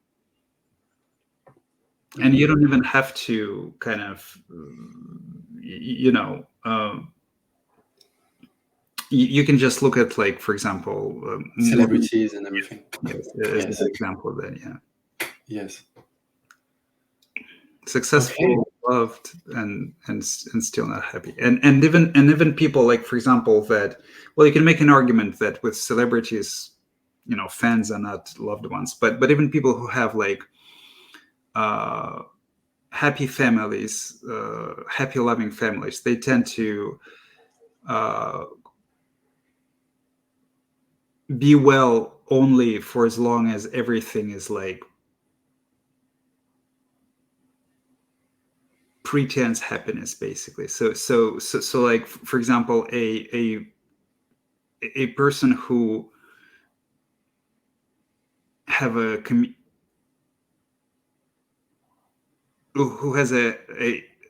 And you don't even have to kind of, you can just look at, like, for example, celebrities and everything. Yes, as an example of that. Yeah. Yes. Successful, loved, and still not happy. And even people, like, for example, that, well, you can make an argument that with celebrities, fans are not loved ones, but even people who have like happy families, happy loving families, they tend to be well only for as long as everything is like pretense happiness, basically. So like, for example, a person who have who has a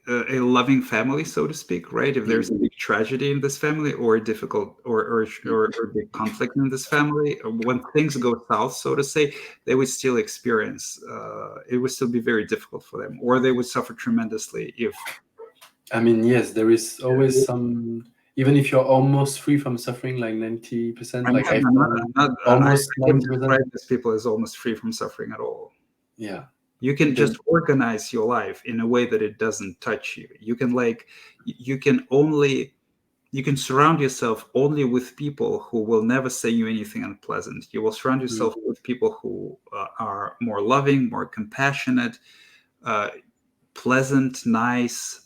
loving family, so to speak, right? If there's a big tragedy in this family, or a difficult or a big conflict in this family, when things go south, so to say, they would still experience, it would still be very difficult for them, or they would suffer tremendously if. I mean, yes, there is always some, even if you're almost free from suffering, like 90%, like I found almost 90%. These people is almost free from suffering at all. Yeah. You can just organize your life in a way that it doesn't touch you. You can you can surround yourself only with people who will never say you anything unpleasant. You will surround yourself with people who are more loving, more compassionate, pleasant, nice,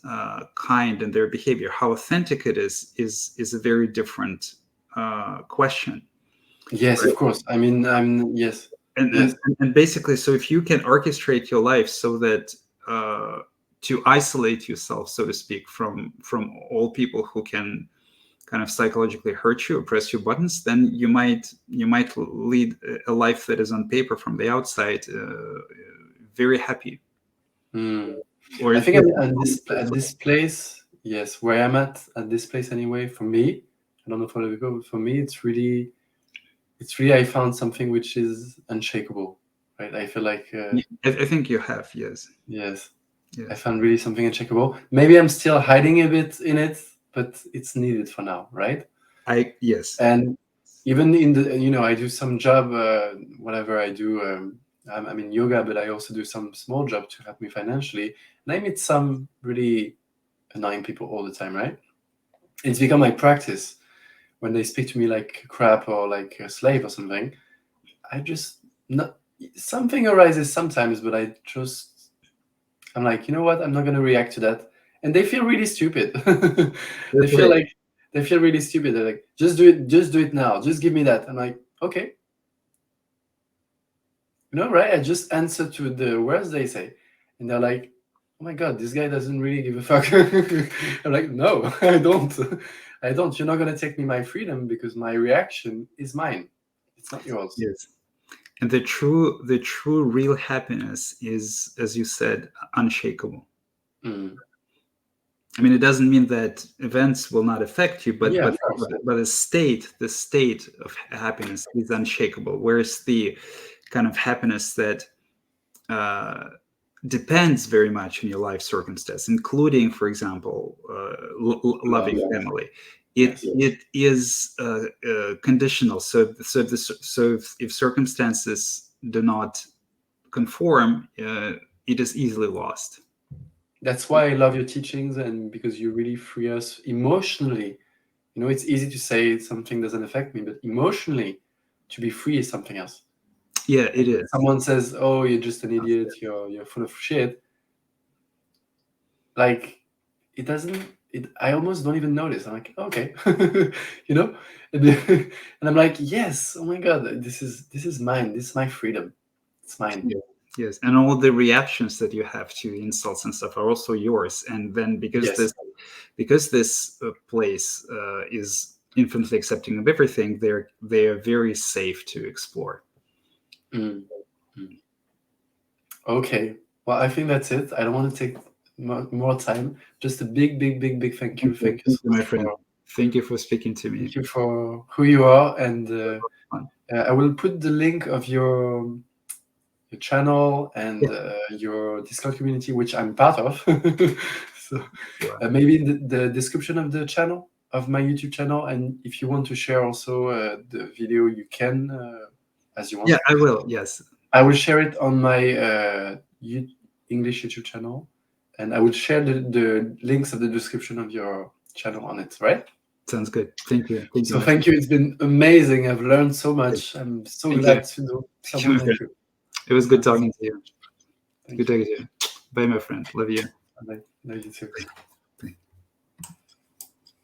kind in their behavior. How authentic it is a very different question. Yes, right? Of course. I mean, yes. And basically, so if you can orchestrate your life so that to isolate yourself, so to speak, from all people who can kind of psychologically hurt you or press your buttons, then you might lead a life that is on paper from the outside very happy. Or I is think it- at this place, yes, where I'm at this place anyway. For me, I don't know for other people, but for me, it's really I found something which is unshakable, right? I feel like I think you have, yes. yes, I Yes. found really something unshakable. Maybe I'm still hiding a bit in it, but it's needed for now, right? Yes. And even in the, I do some job, whatever I do. I'm in yoga, but I also do some small job to help me financially. And I meet some really annoying people all the time, right? It's become my practice. When they speak to me like crap or like a slave or something, I just not something arises sometimes, but I'm like, you know what? I'm not going to react to that. And they feel really stupid. They feel really stupid. They're like, just do it now. Just give me that. I'm like, okay. Right? I just answer to the words they say. And they're like, oh my God, this guy doesn't really give a fuck. I'm like, no, I don't. I don't. You're not going to take me my freedom because my reaction is mine. It's not yours. Yes. And the true real happiness is, as you said, unshakable. Mm. I mean, it doesn't mean that events will not affect you, but Yeah, but of course. but the state of happiness is unshakable. Whereas the kind of happiness that depends very much on your life circumstance, including, for example, loving family. Yes. It is conditional. So if circumstances do not conform, it is easily lost. That's why I love your teachings, and because you really free us emotionally. It's easy to say something doesn't affect me, but emotionally, to be free is something else. Yeah, it is. Someone says, "Oh, you're just an idiot. You're full of shit." Like, it doesn't. I almost don't even notice. I'm like, okay, and I'm like, yes. Oh my God, this is mine. This is my freedom. It's mine. Yeah. Yes, and all the reactions that you have to insults and stuff are also yours. And then because Yes. this place is infinitely accepting of everything, they are very safe to explore. Mm. Mm. Okay. Well, I think that's it. I don't want to take more time. Just a big, big, big, big thank you. Thank you so my much friend. Thank you for speaking to me. Thank you for who you are, and I will put the link of your channel and your Discord community, which I'm part of. So maybe in the description of the channel, of my YouTube channel, and if you want to share also the video, you can, as you want. Yeah, I will. Yes, I will share it on my English YouTube channel, and I will share the links of the description of your channel on it, right? Sounds good. Thank you. Thank you. It's been amazing. I've learned so much. I'm so glad to know someone like you. It was good talking to you. Thank Good talking to you. Bye, my friend. Love you. Bye. Love you too.